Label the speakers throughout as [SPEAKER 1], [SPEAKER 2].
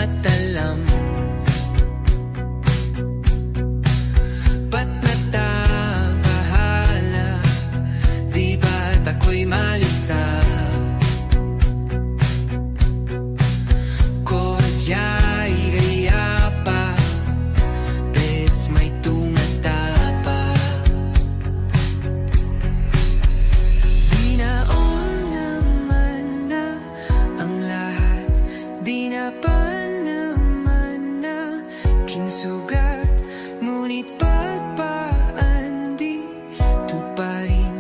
[SPEAKER 1] at alam. Ba't natabahala? Di ba't ako'y malisa? Kodya'y gaya pa, bes may tumatapa. Di naon naman na ang lahat, di na pa naman na kinsugat. Ngunit pagpaan di tuparin,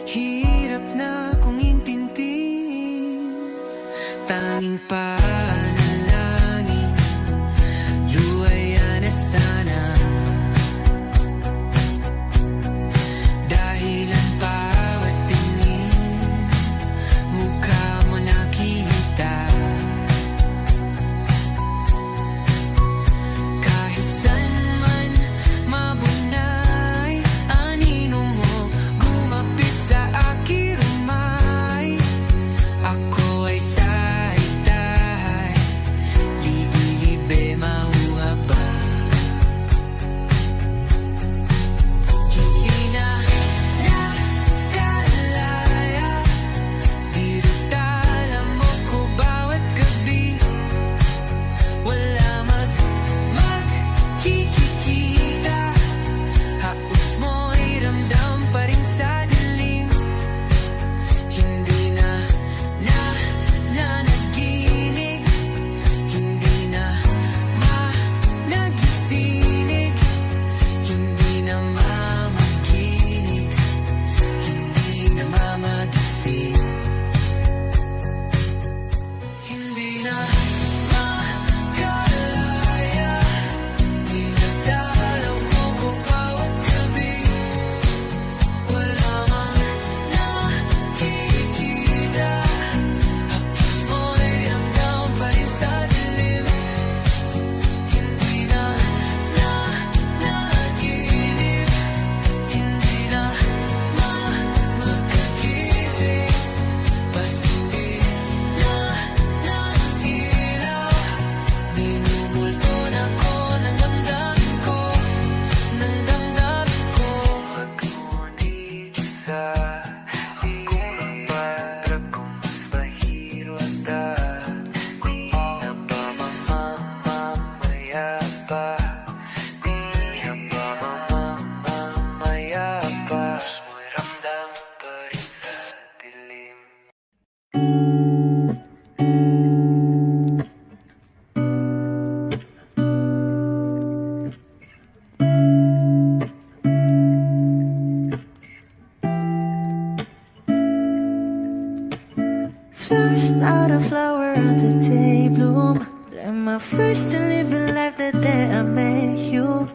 [SPEAKER 1] hirap na kong intindihin. Tanging panalangin, luwaya na sana. Dahil ang bawat tingin, mukha mo nakita. Kahit saan man mabunay, anino mo gumapit sa aking rumay. Ako ay tahay-tahay, libe-libe mauha ba? Hindi na nakalaya, dirutala mo ko bawat gabi. Wala magkikita, haos mo'y ramdam pa rin sa dilim. Hindi na nanaginig, hindi na nagising, hindi na mamakinig, hindi na mamagising. Hindi na makalaya, dinadalaw mo ko bawat gabi. Wala mang nakikita, hapos mo'y ramdam pa rin sa dilim. Hindi na nanaginip, hindi na makagising. Bas hindi na nailaw, minumulto na ko ng damdamin ko, ng damdamin ko. Pag-ngunit sa hirap, para kung mas mahiro ata, di na ba mamamaya pa? Di na ba mamamaya pa? Mo'y ramdam pa rin sa dilim.
[SPEAKER 2] First not a flower until day bloom. Like my first to live a life the day I met you.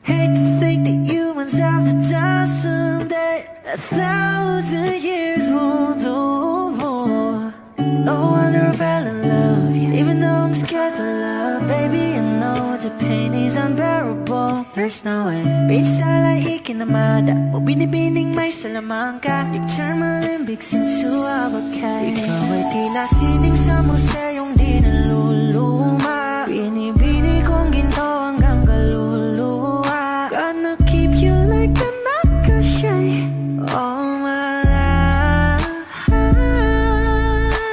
[SPEAKER 2] Hate to think that humans have the time someday. 1,000 years won't know more. No wonder I fell in love, yeah. Even though I'm scared to love, baby, I know the pain is unbearable. There's no way. Bitch, salay ikinamada, o binibining may salamangka. You turn my limbics into avocado. Ikaw ay tila sining sa museyong di naluluma. Binibini kong ginto hanggang kaluluwa. Gonna keep you like a nakashay all my life.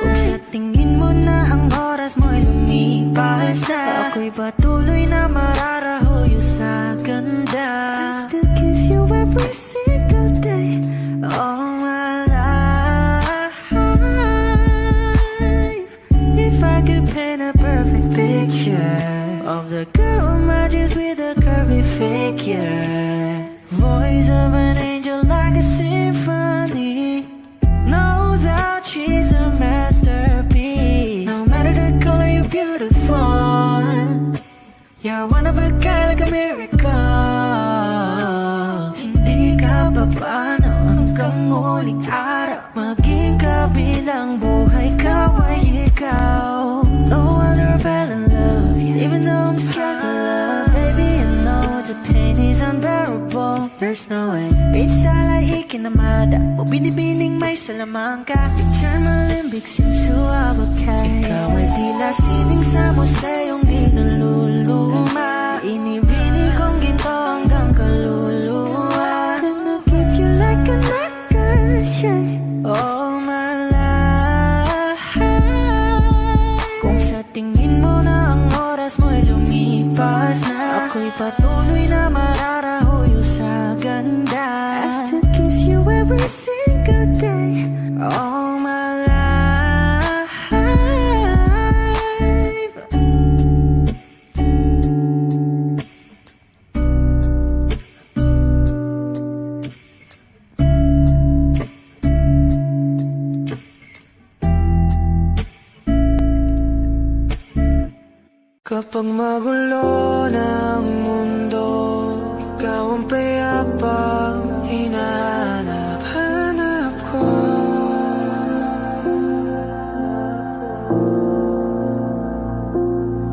[SPEAKER 2] Kung sa tingin mo na ang oras mo'y lumipas na, ako'y patuloy na mararahuyo sa ganda. I still kiss you every single day all my life. If I could paint a perfect picture of the girl who matches with a curvy figure, voice of an angel like a symphony, no doubt she's a masterpiece. No matter the color, you're beautiful. You're one of a kind, like a miracle. Hindi ka papaano hanggang huling araw, maging kabilang buhay ka ay ikaw. No wonder I fell in love, yeah. Even though I'm scared to love, baby, I know the pain is unbearable. There's no way. Bitch, salay ikinamada, o binibining may ay Salamanca. You turn my limbics into avocado. Ikaw ay tila sining sa museyong di naluluma. Inibini kong ginto hanggang kaluluwa. Gonna keep you like a necklace all my life. Kung sa tingin mo na ang oras mo'y lumipas na, ako'y patuloy na mararahuyo sa ganda. I still kiss you every single day all my life.
[SPEAKER 1] Kapag magulo ng mundo, ikaw ang payapang hinahanap-hanap ko.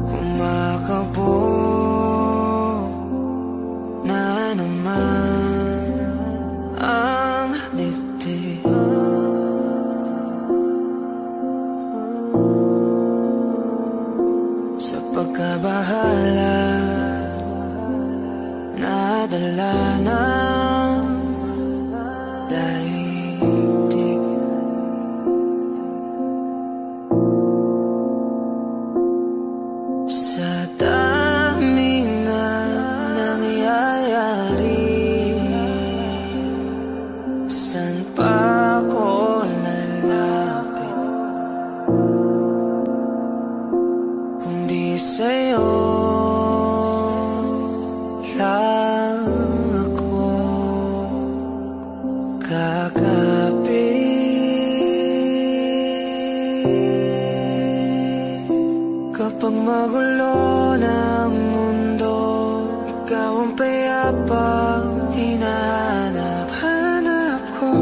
[SPEAKER 1] Kumakabog na naman ang dibdib. Sa pagkabahala, nadala ng daigdig. Sa dami na nangyayari, saan pa ako lalapit kundi sa'yo lang ako kakapit. Kapag magulo ng mundo, ikaw ang payapang hinahanap-hanap ko.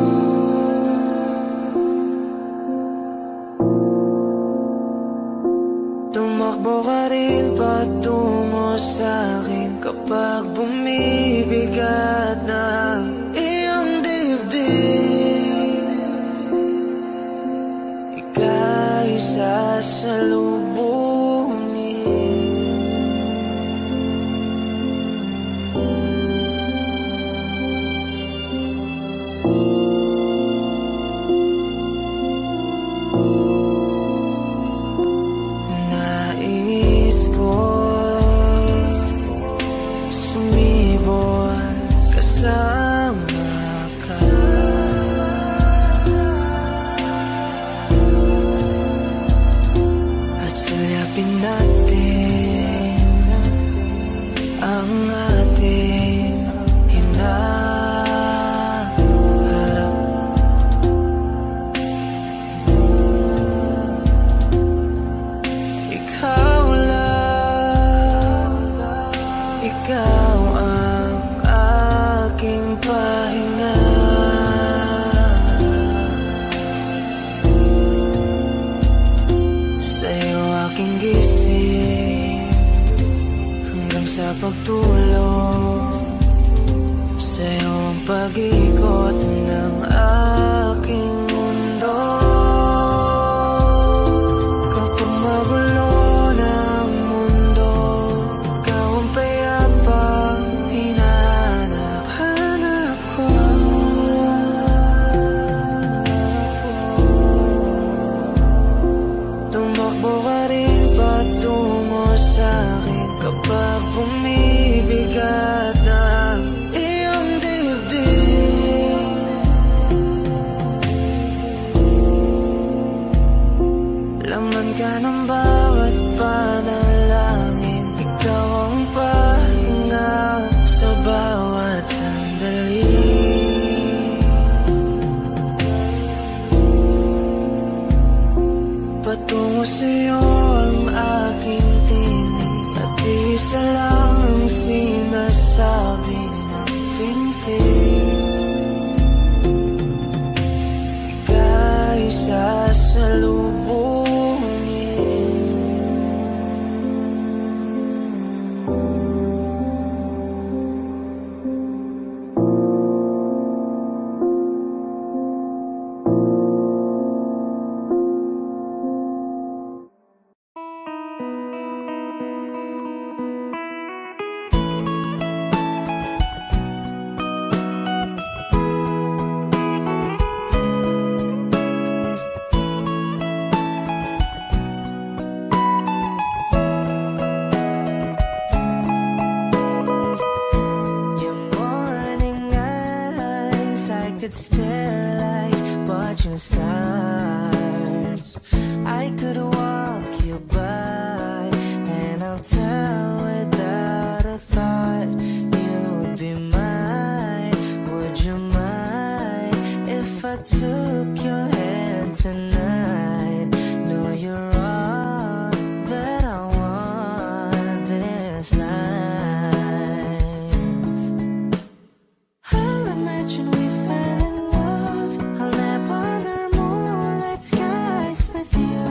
[SPEAKER 1] Tumakbo ka rin patungo sa'kin kapag bumibigat na iyong dibdib. Ika'y sasalubungin.
[SPEAKER 2] like watching stars. I could walk you by, and I'll tell without a thought you would be mine. Would you mind if I took your hand tonight? No, you're all that I want this life. I'll imagine we fell in love. I'll nap under moonlight skies with you.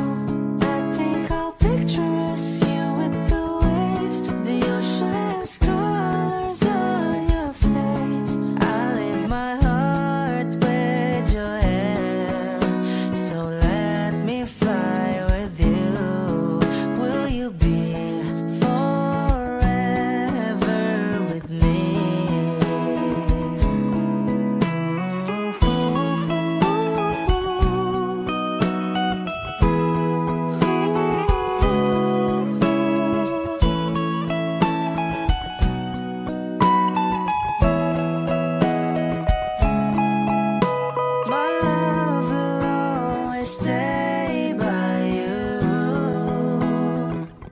[SPEAKER 2] I think I'll picture us, you with the waves, the ocean's colors on your face. I'll leave my heart with your hair, so let me fly with you. Will you be forever with me? My love will always stay by you.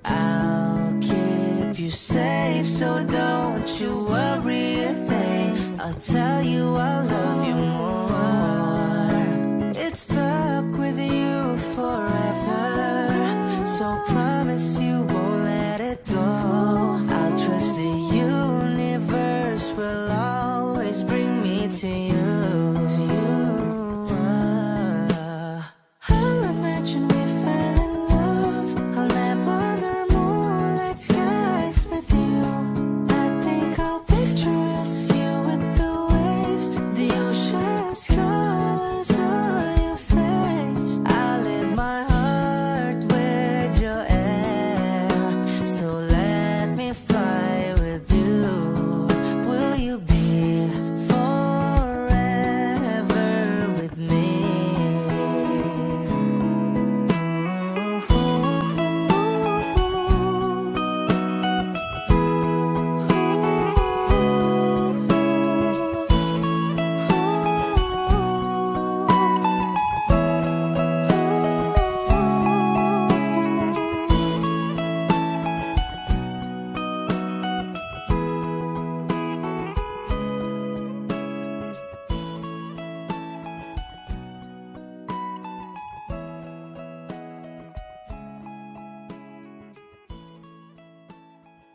[SPEAKER 2] I'll keep you safe, so don't you worry a thing. I'll tell you I'll love you more. It's stuck with you forever, so promise you won't let it go. I'll trust the universe will always bring me to you. I'll imagine we fell in love. I'll nap under moonlight skies with you. I think I'll picture us, you with the waves, the ocean's colors on your face. I'll leave my heart with your air, so let me fly with you. Will you be forever with me?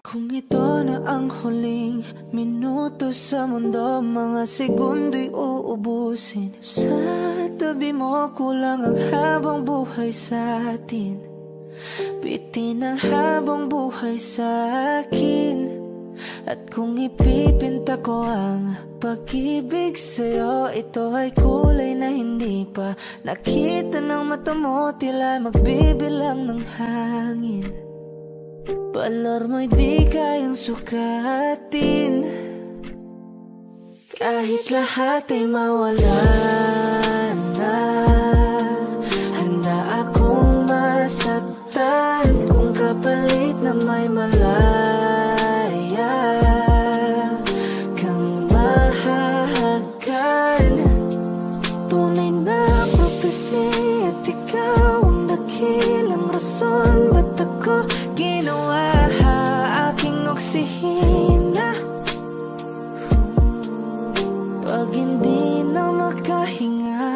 [SPEAKER 2] Kung ito na ang huling minuto sa mundo, mga segundo'y uubusin. Sa tabi mo kulang ang habang buhay sa atin. Bitin ang habang buhay sa akin. At kung ipipinta ko ang pag-ibig sa'yo, ito ay kulay na hindi pa nakita ng mata mo, tila magbibilang ng hangin. Balor mo'y di kayang sukatin, kahit lahat ay mawala na. Handa akong masaktan kung kapalit na may malaya kang mahahagan. Tunay na prophecy at ikaw ang dakilang rason ba't ako ginawa aking oksihina. Pag hindi na makahinga,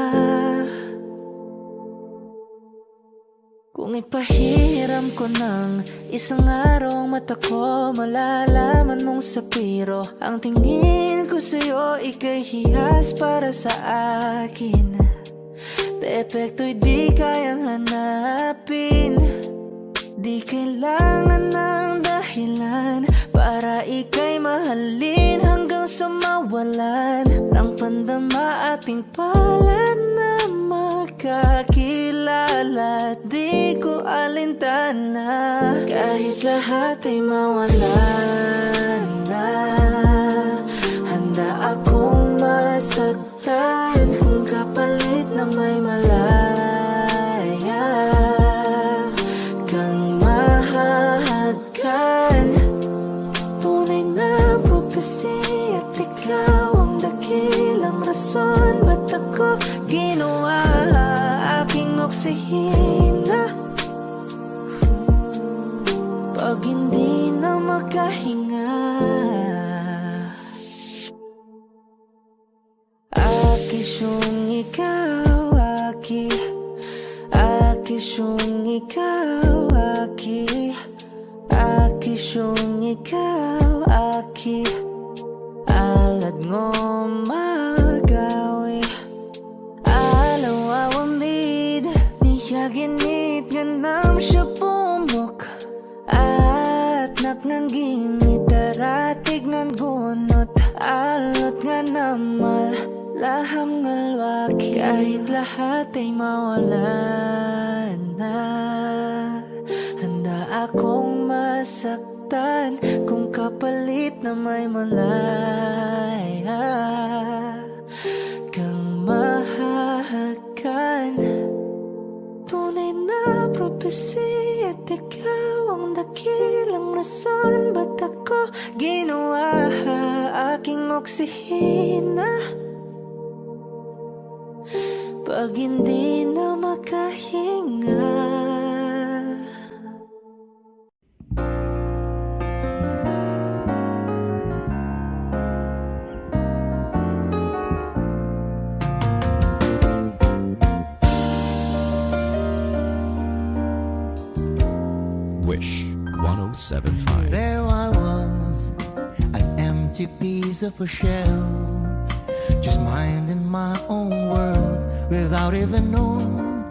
[SPEAKER 2] kung ipahiram ko ng isang araw ang mata ko, malalaman mong sapiro ang tingin ko sa'yo, ika'y hiyas para sa akin. Depekto'y di kayang hanapin, di kailangan ng dahilan para ika'y mahalin hanggang sa mawalan ng pandama ating palad na makakilala. Di ko alintana kahit lahat ay mawalan na. Handa akong masaktan kung kapalit na may malaya kang mahahagan. Tunay na prophecy at ikaw ang dakilang rason ba't ako ginawa aking oksihina. Pag hindi na makahinga, akisyong ikaw, akisyong ikaw, akisyong ikaw, alad ngo magawi, alaw awamid, niya ginit nga nam siya pumok, at naknanggimit taratig ng gunot, alot nga namal laham ngalwaki, kahit lahat ay mawala na. Handa akong masaktan kung kapalit na may malaya kang mahahakan. Tunay na propesya at ikaw ang dakilang rason ba't ako ginawa aking oksihina. Pag hindi na makahinga,
[SPEAKER 3] Wish 1075.
[SPEAKER 4] There I was, an empty piece of a shell, just minding my own world without even knowing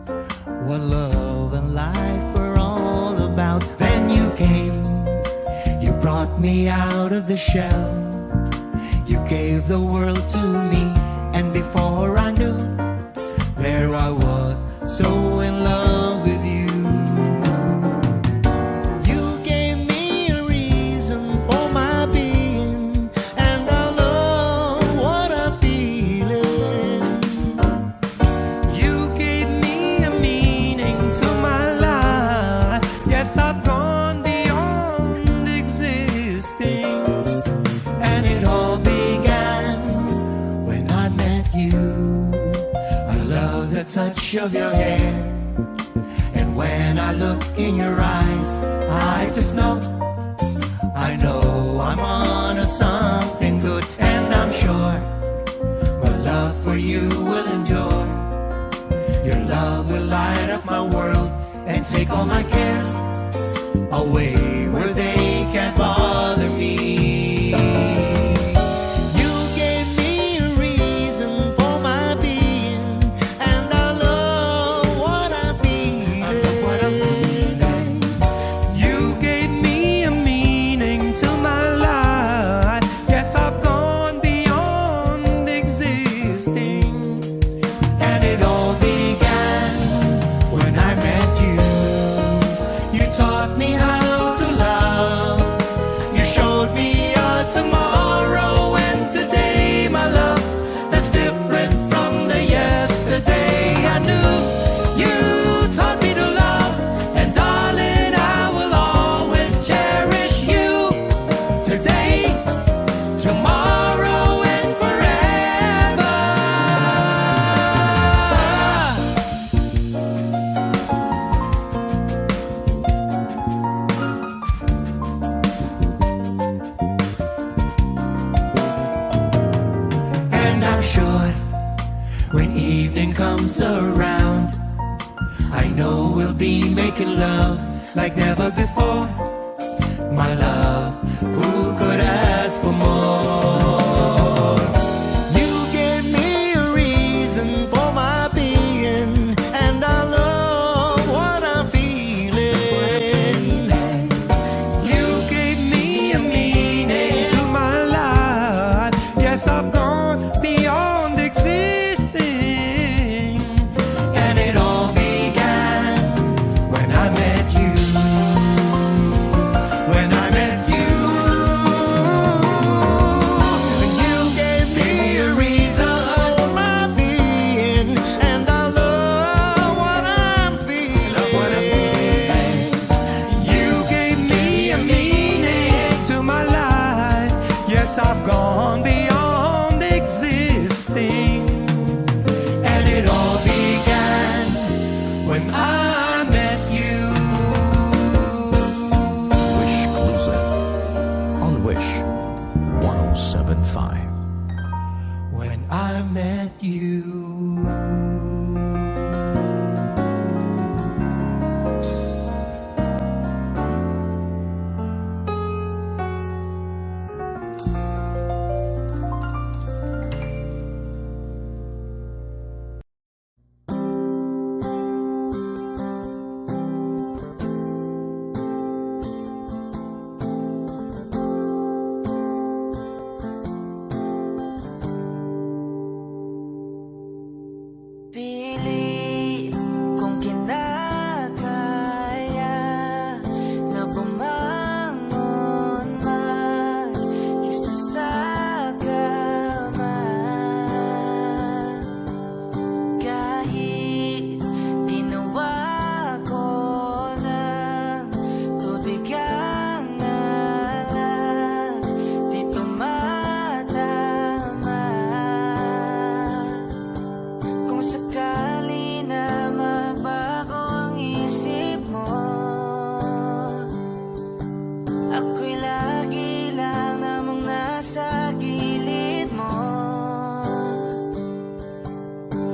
[SPEAKER 4] what love and life were all about. Then you came, you brought me out of the shell, you gave the world to me, and before I knew, there I was, so in love with you. Touch of your hair, and when I look in your eyes, I just know, I know I'm on to something good, and I'm sure my love for you will endure. Your love will light up my world and take all my cares away where they can't bother me. Around, I know we'll be making love like never before. My love, who could ask for more? You gave me a reason for my being, and I love what I'm feeling. You gave me a meaning to my life. Yes, I've gone beyond existing. when I met you.
[SPEAKER 3] Wish Exclusive on Wish 107.5.
[SPEAKER 4] When I met you.
[SPEAKER 2] Pili kung kinakaya na bumangon mag-isa sa kama, kahit ginawa ko ng tubig ang alak, di tumatama. Kung sakali na magbago ang isip mo, ako'y lagi lang namang nasa gilid mo.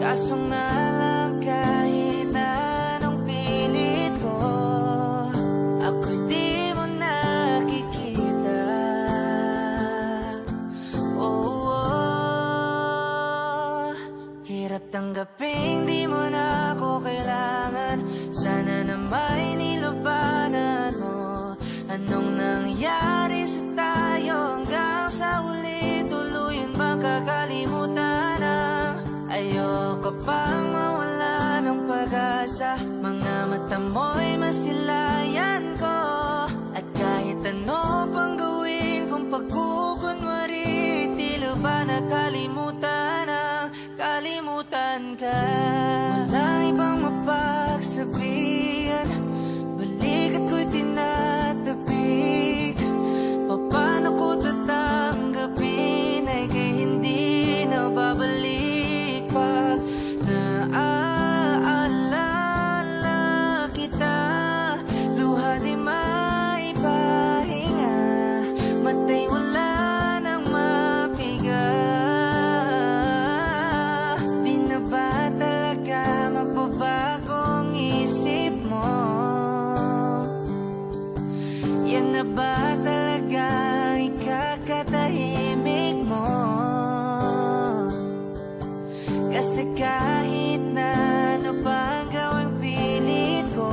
[SPEAKER 2] Kaso nga lang kahit na anong pilit ko, ako'y di mo nakikita. Oh, oh. Hirap tanggaping di mo na ako kailangan. Sana na may nilabanan mo. Anong nangyari sa tayo hanggang sa huli? Tuluyan bang kakalimutan na? Ayoko pang mawala ng pag-asa. Mga mata mo'y masilayan ko. At kahit ano pang gawin kung pagkukunwari, tila ba nakalimutan na? Kalimutan ka. Walang ibang mapagsabihan, balikat ko'y tinatabik. Paano ko tatanggapin ay kay hindi na babalik pag naaalala kita. Luha di maipahinga, matay wala nang mapiga. Di na ba talaga magbabago ang isip mo? Yan na ba talaga ikakatahimik mo? Kasi kahit na ano pa ang gawing pilit ko,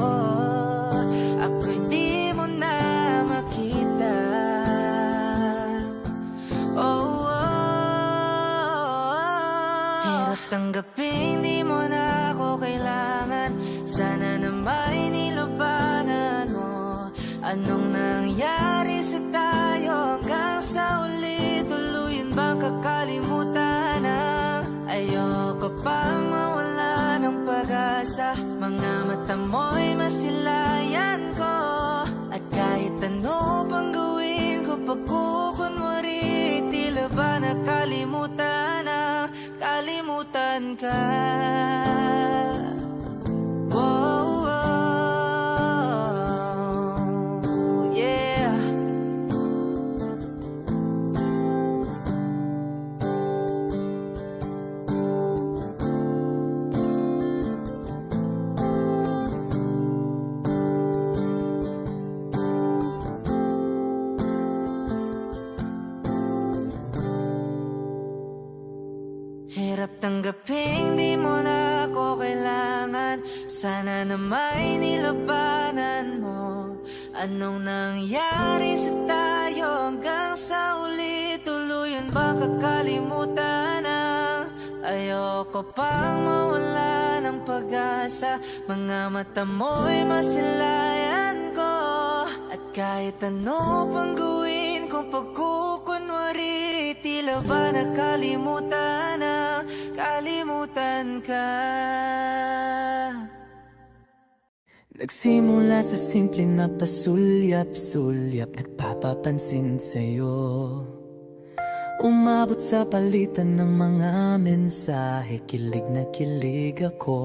[SPEAKER 2] ako'y di mo na makita. Oh, oh. Hirap tanggapin di mo na ako kailangan. Sana na may nilabanan mo. Anong nangyari sa tayo hanggang sa uli? Tuluyan bang kakalimutan na? Ayoko pang mawala ng pag-asa. Mga mata mo'y masilayan ko. At kahit ano pang gawin ko pagkukunwari, tila ba nakalimutan na? Kalimutan ka. Whoa, whoa, yeah. Hirap tanggaping di mo na ako kailangan. Sana na may nilabanan mo. Anong nangyari sa tayo hanggang sa uli? Tuluyan ba kakalimutan na? Ayoko pang mawala ng pag-asa. Mga mata mo'y masilayan ko. At kahit ano pang gawin kung pagkukunwari, tila ba nakalimutan na? Kalimutan ka. Nagsimula sa simple na pasulyap-sulyap, nagpapapansin sa'yo. Umabot sa palitan ng mga mensahe, kilig na kilig ako.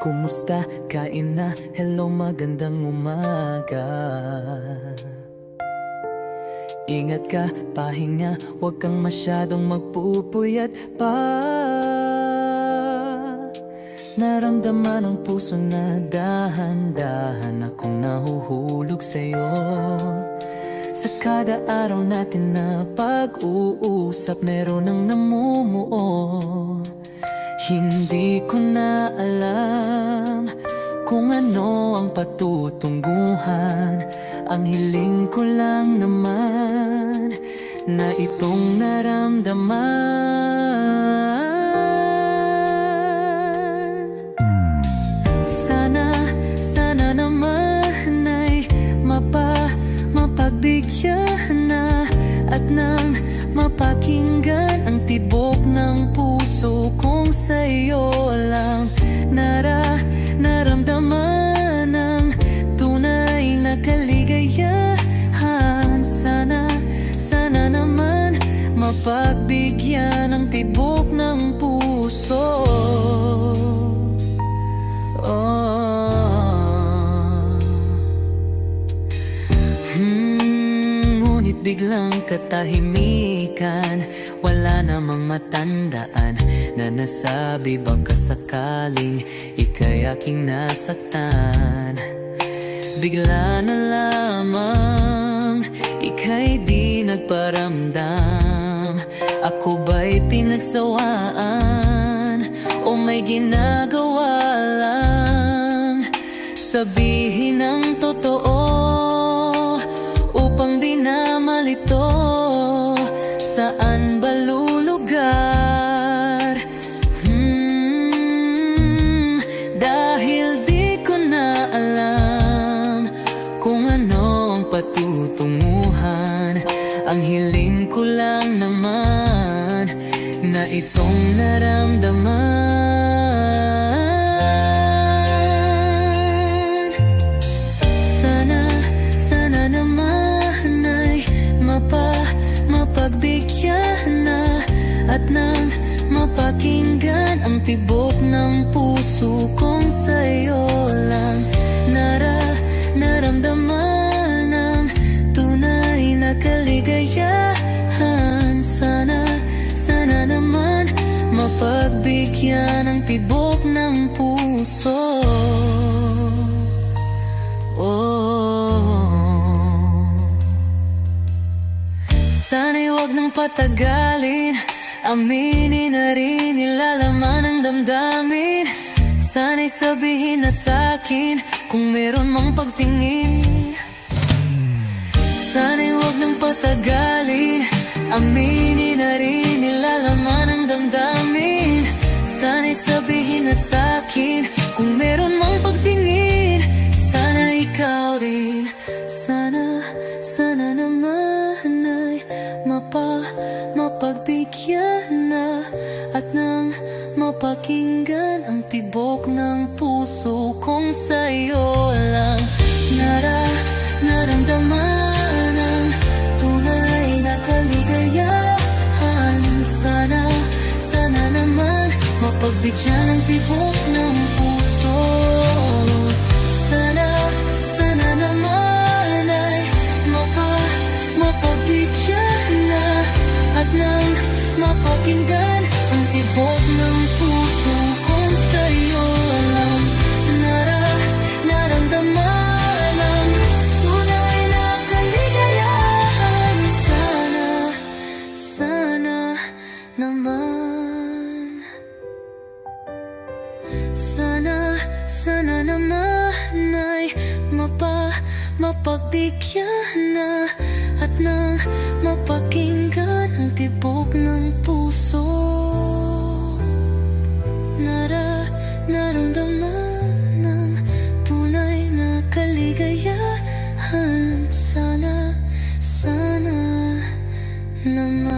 [SPEAKER 5] Kumusta? Kain na? Hello, magandang umaga. Ingat ka, pahinga, huwag kang masyadong magpupuyat pa. Naramdaman ang puso na dahan-dahan akong nahuhulog sa'yo. Sa kada araw natin na pag-uusap, meron ang namumuo. Hindi ko na alam kung ano ang patutunguhan. Ang hiling ko lang naman na itong naramdaman. Sana naman ay mapagbigyan na at nang mapakinggan ang tibok ng puso kong sa'yo lang naramdaman ang tunay na kaligayahan. Sana naman mapagbigyan ang tibok ng puso. Ngunit biglang katahimikan, wala namang matandaan na nasabi baka sakaling ika'y aking nasaktan. Bigla na lamang ika'y di nagparamdam. Ako ba'y pinagsawaan o may ginagawa lang? Sabihin ang totoo upang di na malito. Saan ba lulugar? Dahil di ko na alam kung ano ang patutunguhan. Ang hiling ko lang naman na itong naramdaman. Sana naman ay mapagbigyan na at nang mapakinggan ang tibok ng puso kong sa'yo lang naramdaman ang tunay na kaligayahan. Sana naman mapagbigyan ang tibok ng puso. Sana'y huwag nang patagalin, aminin na rin nilalaman ng damdamin. Sana'y sabihin na sa'kin kung meron mang pagtingin. Sana'y huwag nang patagalin, aminin na rin nilalaman ng damdamin. Sana'y sabihin na sa'kin kung meron mang pagtingin. Sana ikaw rin, sana naman ay mapagbigyan na at nang mapakinggan ang tibok ng puso kong sa'yo lang naramdaman ang tunay na kaligayahan. Sana naman mapagbigyan ang tibok ng puso. Sana naman ay mapagbigyan na at nang mapakinggan ang tibok ng puso kong sa'yo lang naramdaman ang tunay na kaligayahan. Sana naman, sana naman ay mapagbigyan na at nang mapakinggan ang tibok ng puso. Naramdaman ang tunay na kaligayahan. Sana naman.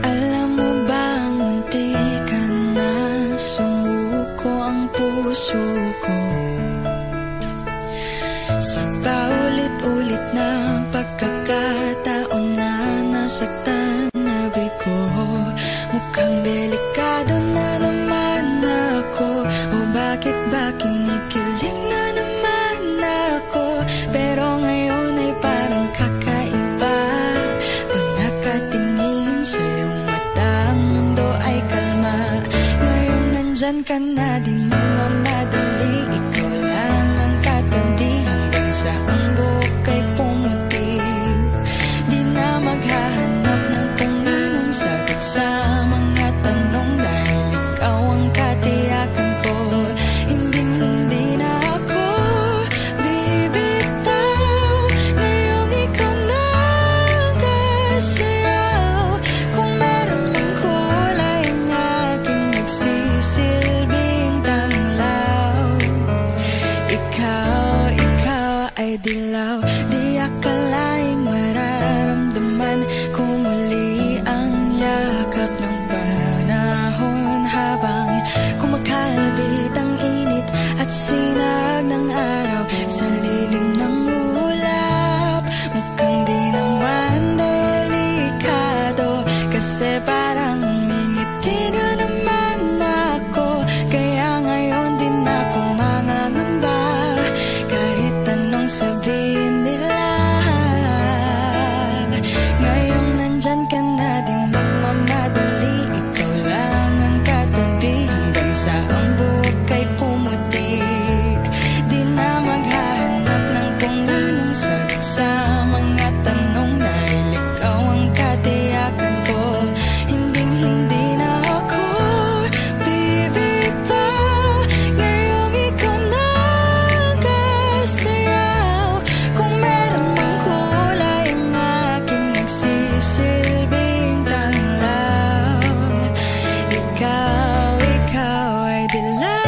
[SPEAKER 2] Alam mo bang muntikan na sumuko
[SPEAKER 5] ko ang puso ko. Sa paulit-ulit na pagkakataon na nasaktan na bigo, mukhang delikado na naman ako. O bakit ba kinikilig na naman ako? Pero ngayon ay parang kakaiba. Pag nakatingin sa iyong mata, ang mundo ay kalma. Ngayon nandyan ka na, di magmamadali. Ikaw lang ang katabi hanggang sa ang buhok ay pumuti. Di na maghahanap ng kung anong sagot sa mga tanong, dahil ikaw ang katiyakan ko. Hindi na ako bibitaw. Ngayong ikaw na ang kasayaw. Kung meron mang kulay ang aking nagsisilbing tanglaw. Ikaw ay dilaw. Di akalaing mararamdaman ko muli ang yakap ng panahon, habang kumakalabit ang init at sinag ng araw sa lilim ng ulap. Mukhang di naman delikado, kasi parang umingiti na naman ako. Kaya ngayon din ako mangangamba, kahit anong sabihin nila. Ngayong nandyan ka na, di magmamadali. Ikaw lang ang katabi hanggang sa ang buhok ay pumuti. Di na maghahanap ng kung anong sagot sa mga tanong, dahil ikaw ang katiyakan ko. Hindi na ako bibitaw. Ngayong ikaw na ang kasayaw. Kung meron mang kulay ang aking nagsisilbing tanglaw. Ikaw ay dilaw.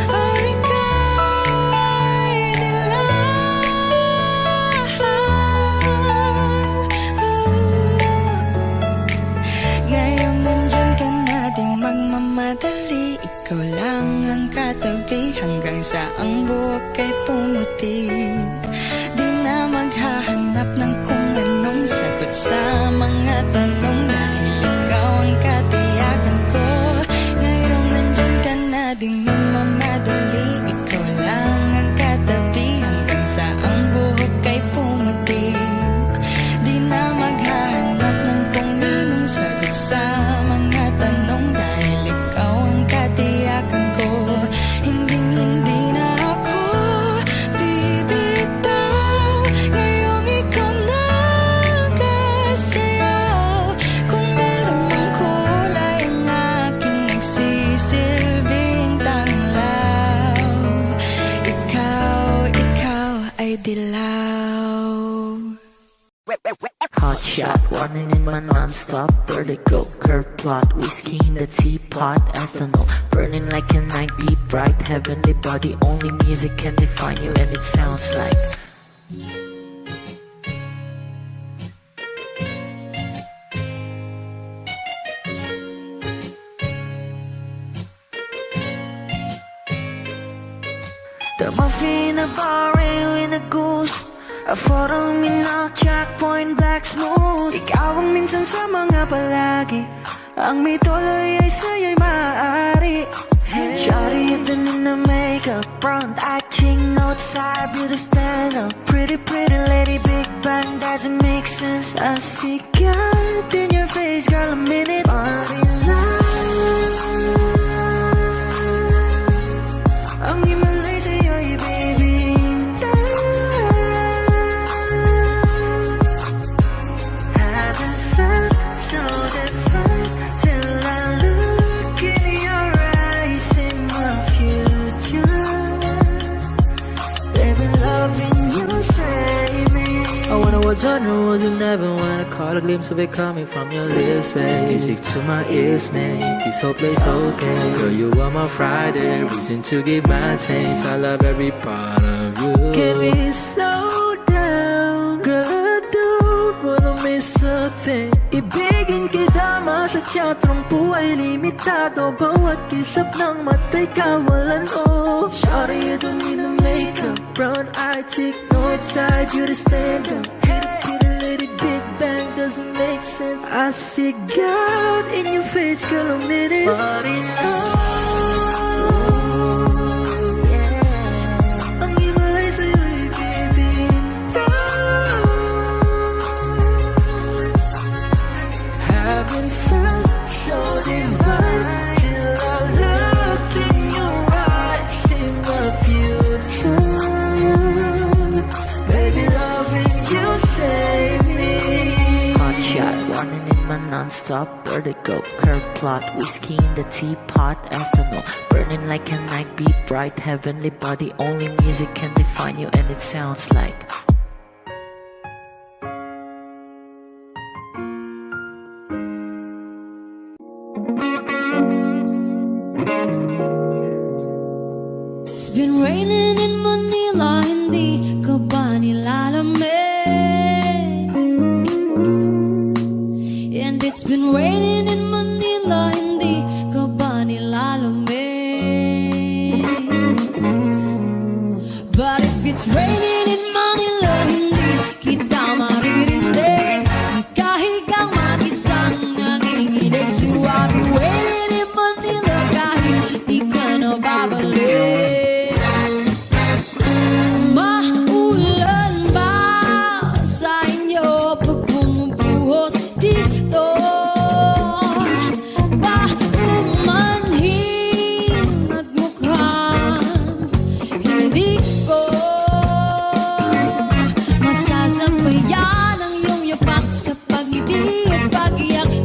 [SPEAKER 5] Oh, ikaw ay dilaw. Ngayong nandyan ka na, di magmamadali. Ikaw lang ang katabi hanggang sa ang buhok ay pumuti. Di na maghahanap ng kung anong sagot sa mga tanong, dahil ikaw ang katiyakan ko. Ngayong nandyan ka na, di magmamadali. Ikaw lang ang katabi hanggang sa ang buhok ay pumuti. Di na maghahanap ng kung anong sagot sa mga tanong, dahil ikaw ang katiyakan ko. Hindi na ako bibitaw. Ngayong ikaw na ang kasayaw. Kung meron mang kulay ang aking nagsisilbing tanglaw. Ikaw ay dilaw.
[SPEAKER 2] Hot shot, warning in my non-stop vertigo. Curve plot, whiskey in the teapot, ethanol burning like a night, beat bright, heavenly body. Only music can define you, and it sounds like the muffin, a bar, in a goose. A photo me now, checkpoint, black smooth. Ikaw ang minsan sa mga palagi, ang may tuloy ay sa'yo'y maaari. Shawty even in the makeup, front acting outside, beauty stand up. Pretty lady, big bang, doesn't make sense. I see God in your face, girl, a minute. Party line, ang himalay sa'yo'y baby. What genre was you never when I caught a glimpse of it coming from your lips, babe. Music to my ears, man. This whole place okay. Girl, you are my Friday, reason to give my taste. I love every part of you. Can we slow down, girl? I don't wanna miss is a thing. Ibigin kita, masadya trangpo ay limitado. Bawat kisap ng mata'y kawalan, oh. Sorry, you don't need no makeup. Brown-eyed chick, no outside, you to stand up. Hit a little big bang, doesn't make sense. I see God in your face, girl, a minute. But enough. Haven't felt so divine till I look in your eyes, see my future. Baby, loving you save me. Hot shot, running in my non-stop vertigo. Curve plot, whiskey in the teapot, ethanol burning like a night beat, bright heavenly body. Only music can define you, and it sounds like.
[SPEAKER 5] It's been raining in Manila, hindi ka ba nilalamig? And it's been raining in Manila, hindi ka ba nilalamig? But if it's raining in Manila, hindi kita maririnig. Ikahigang mag-isang nanginginig. So I'll be waiting in Manila kahit di ka na babalik.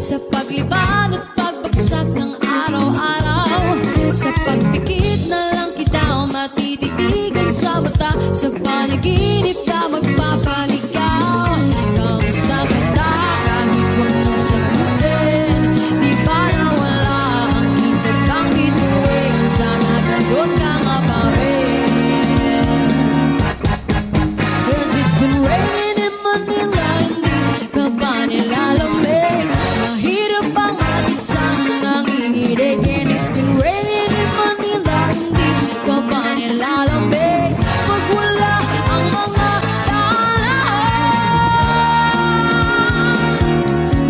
[SPEAKER 5] Sa paglibad at pagbagsak ng araw-araw, sa pagpikit na lang kita matititigan sa mata. Sa panaginip ka magpapaligaw. Kamusta ka na kahit huwag na sagutin? Di ba nawala ang kitag kang bituin? Sana ganun ka nga pa rin. 'Cause it's been raining in Manila, hindi ka ba nilalamig? Isang nanginginig. And it's been raining in Manila, hindi ka ba nilalamig? Pag wala ang mga daan,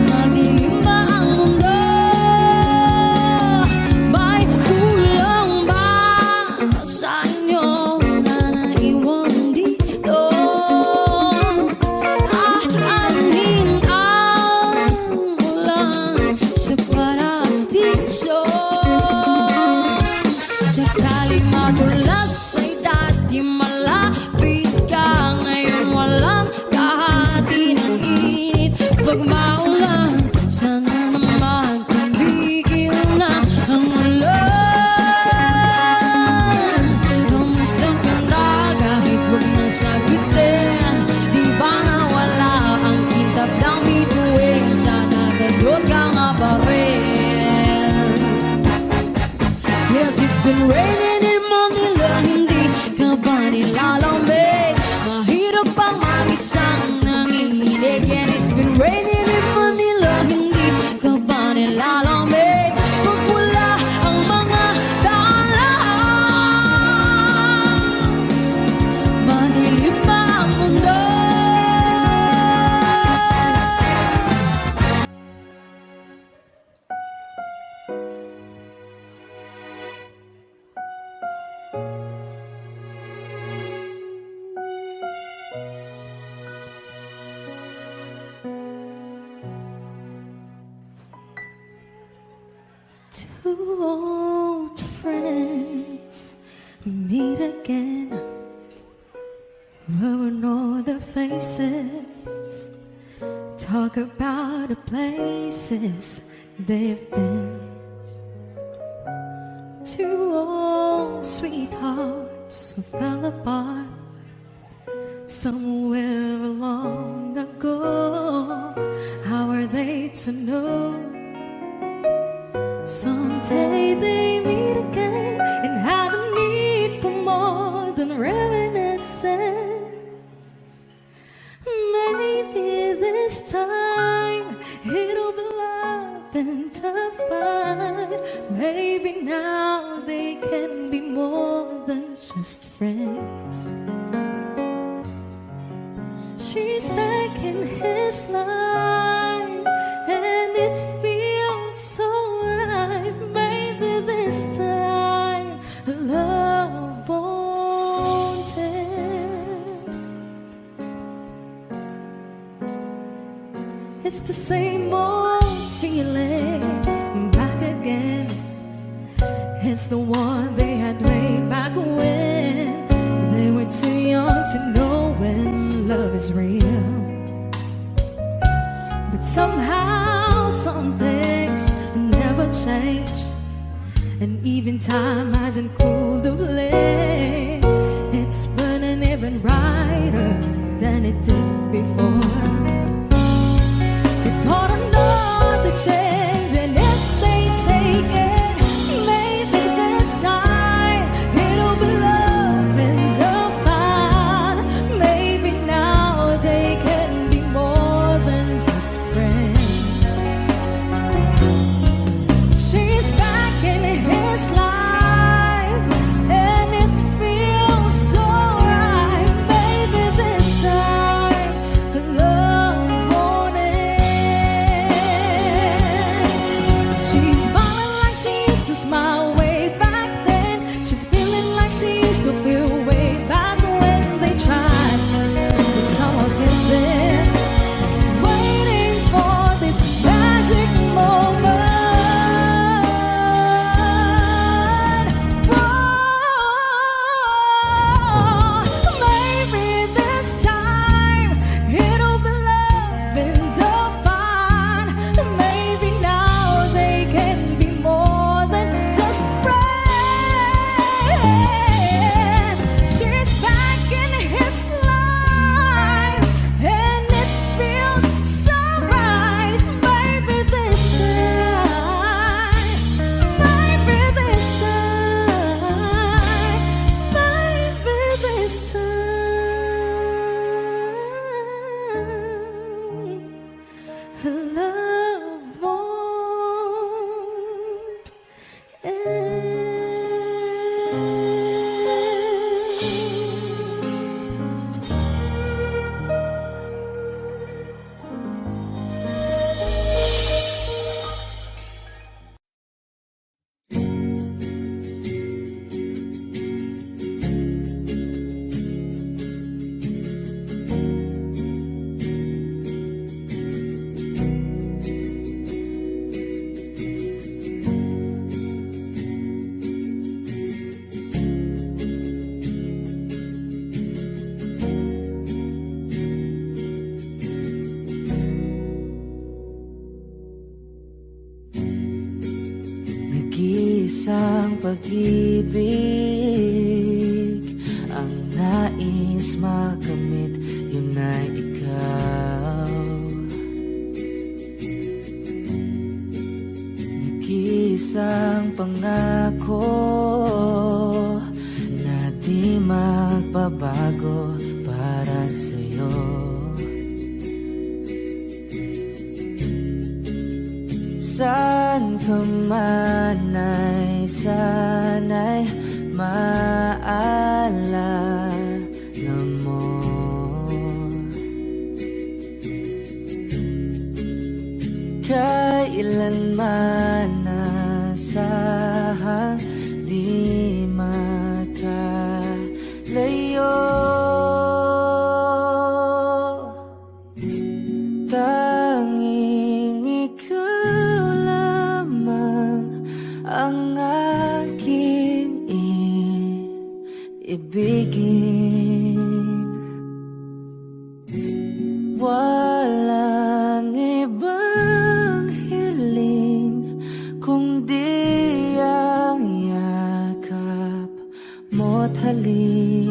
[SPEAKER 5] madilim ba ang mundo? May kulang ba sa inyo na naiwan dito? Aanhin ang ulan sa paradiso. Sakali madulas ay dati malapit ka. Ngayon walang kahati ng init. Pag maulan, sana naman tumigil na ang ulan. Kamusta ka na kahit huwag na sagutin? Di ba nawala ang kitab ng bituin? Sana ganun ka nga pa rin. Yes, it's been raining in Manila, hindi ka ba nilalamig? Mahirap pang mag-isang nanginginig. And it's been raining in Manila, hindi ka ba nilalamig? Pag wala ang mga daan, madilim pa ang mundo. Two old friends meet again, wearing all their faces, talk about the places they've been. Two old sweethearts who fell apart somewhere long ago. How are they to know? Someday they meet again and have a need for more than reminiscing. Maybe this time
[SPEAKER 2] and to find maybe now they can be more than just friends. She's back in his life and it feels so right. Maybe this time love won't end. It's the same old feeling back again. It's the one they had way back when they were too young to know when love is real. But somehow some things never change, and even time hasn't cooled the flame. It's burning even brighter than it did before. They caught another chance, and if they take it, maybe this time it'll be love and divine. Maybe now they can be more than just friends. She's back in his life and it feels so right. Maybe this time love won't end. She's smiling like she used to smile way back then. She's feeling like she used to feel way back when they tried. But someone get there, waiting for this magic moment. Maybe this time it'll be love and divine. Maybe now they can be more than just friends. She's back in his life and it feels so right. Maybe this time, maybe this time, maybe this time love won't end. Nag-iisang pag-ibig ang nais makamit, yun ay ikaw. Nag-iisang pangako na di magbabago para sa'yo. Saan ka man ay sana'y maalala mo. Kailanman nasahang di makalayo. Tanging ikaw lamang ang aking ibigin. Walang ibang hiling kundi ang yakap mo't halik.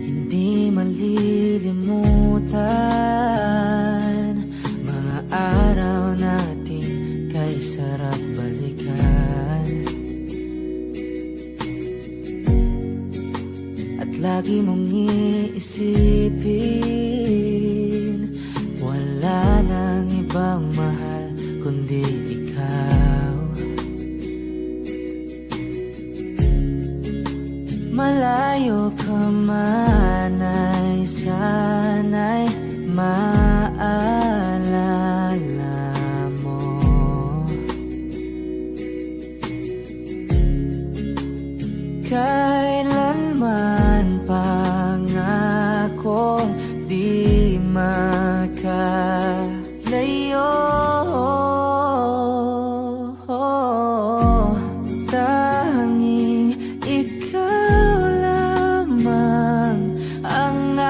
[SPEAKER 2] Hindi malilimutan mga araw
[SPEAKER 5] lagi mong iisipin. Wala nang ibang mahal kundi ikaw. Malayo ka man ay sana'y maalala mo. Kailanman pangakong di makalayo. Tanging ikaw lamang ang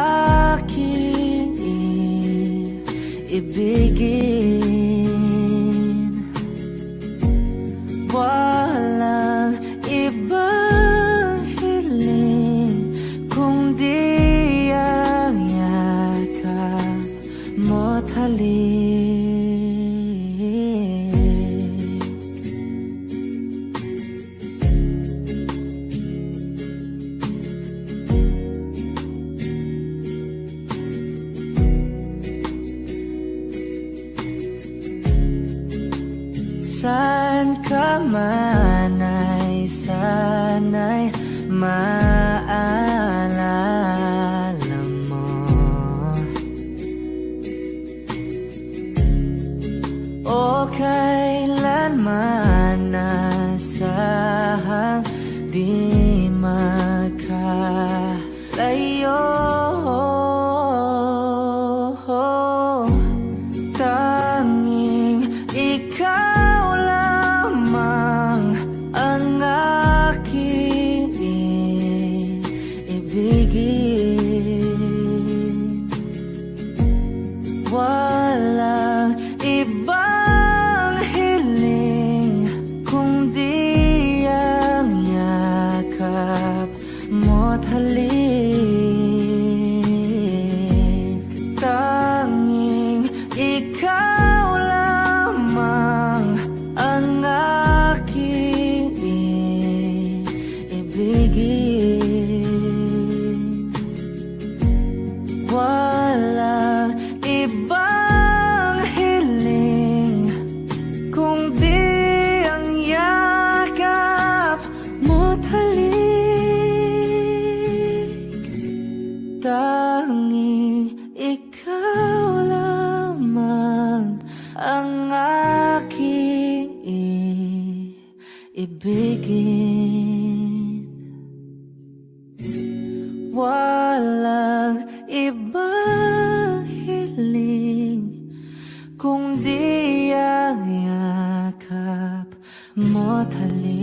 [SPEAKER 5] aking ibigin. Walang ibang hiling kundi ang yakap mo't halik. Saan ka man ay sana'y maalala mo. O kailanman nasahang di makalayo. Tanging ikaw lamang ang aking ibigin. Walang ibang hiling kundi ang yakap mo't halik. Tanging ikaw lamang ang aking ibigin. Walang ibang hiling kundi ang yakap mo't halik. Tanging ikaw lamang ang aking ibigin. Walang ibang hiling kundi ang yakap mo't halik.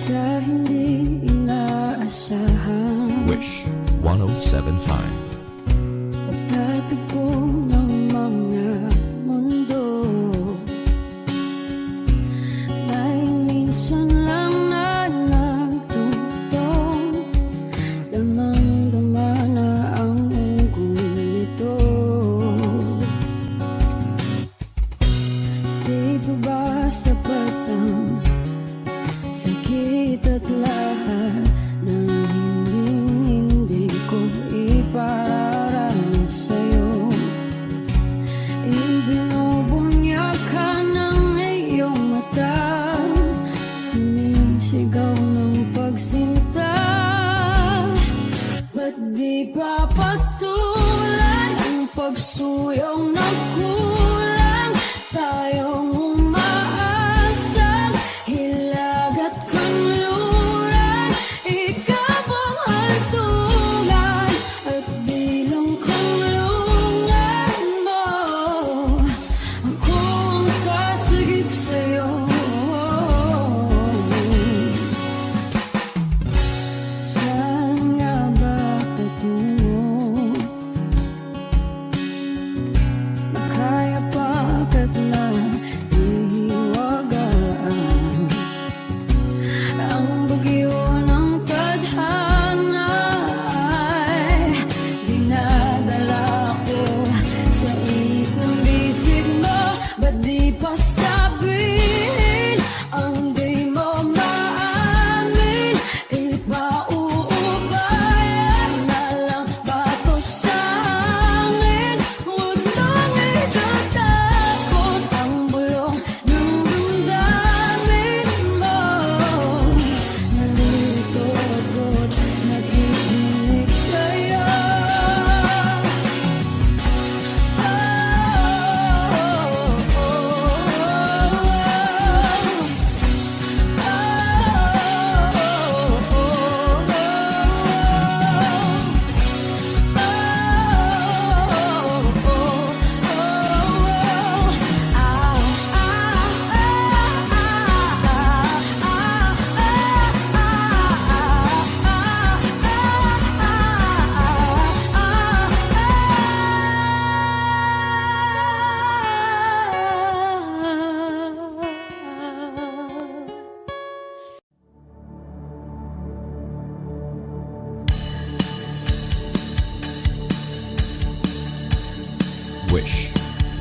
[SPEAKER 6] Sa hindi inaasahan,
[SPEAKER 3] Wish 1075.
[SPEAKER 6] pagtatagpo ng mga mundo, may minsan lang na nagtutong, damang-dama na ang unggoy nito. Di ba ba sapat ang sakit at lahat na hindi ko ipararanas sa'yo? Ibinubunya ka ng iyong mata, sumisigaw ng pagsinta. Ba't di papatulan ang pagsuyaw na kulang? Tayong umaasang hilag at kanluran, ikaw ang hantungan at bilang kanlungan mo. Ako ang sasagip sa'yo. Saan nga ba patungo? Kaya pagkat na ihiwagaan ang bagyo ng tadhana.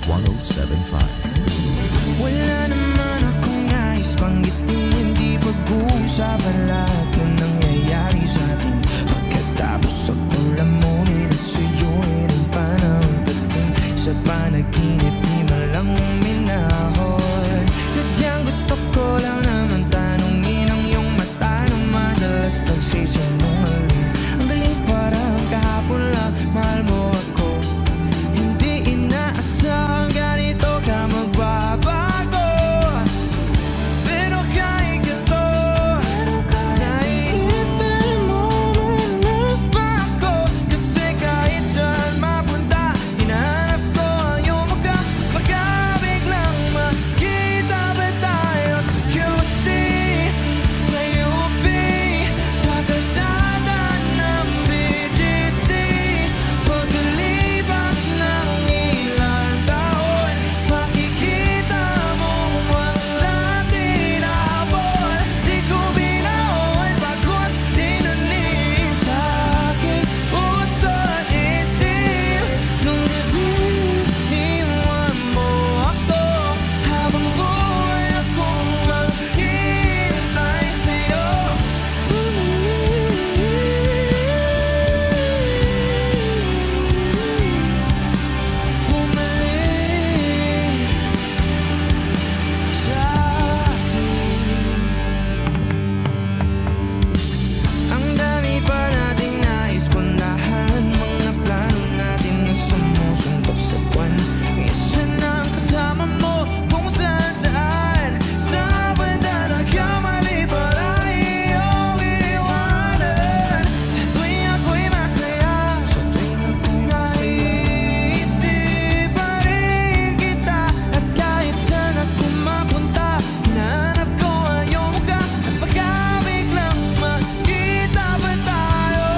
[SPEAKER 3] 107.5.
[SPEAKER 7] Wala naman akong nais banggitin, hindi pag-uusapan lahat na nangyayari sa atin. Pagkatapos ako lamunin at suyuin ang panahon dating sa panaginip, di malang uminahon. Sadyang gusto ko lang naman tanungin ang iyong mata na madalas nagsisinungaling. Ang galing parang kahapon lang, mahal mo ako. Hindi inaasahang ganito ka magbabago. Pero kahit ganito, naiisip mo man ba ako? Kasi kahit saan mapunta, hinahanap ko ang iyong mukha. Baka biglang makita ba tayo sa QC, sa UP, sa kalsada ng BGC? Pagkalipas ng ilang taon, makikita mo walang tinapon. Di ko binaon pagkos tinanim sa aking puso at isip. Nung iniwan mo ako, habang buhay akong maghihintay sa'yo. Bumalik sa akin. Ang dami pa nating nais puntahan, mga plano natin na sumusuntok sa buwan. Isa na ang kasama mo kung saan saan. Sa banda nagkamali para iyong iwanan. Sa tuwing ako'y masaya, sa tuwing ako'y naiisip pa rin kita. At kahit saan ako mapunta, hinahanap ko ang iyong mukha. At baka biglang makita ba tayo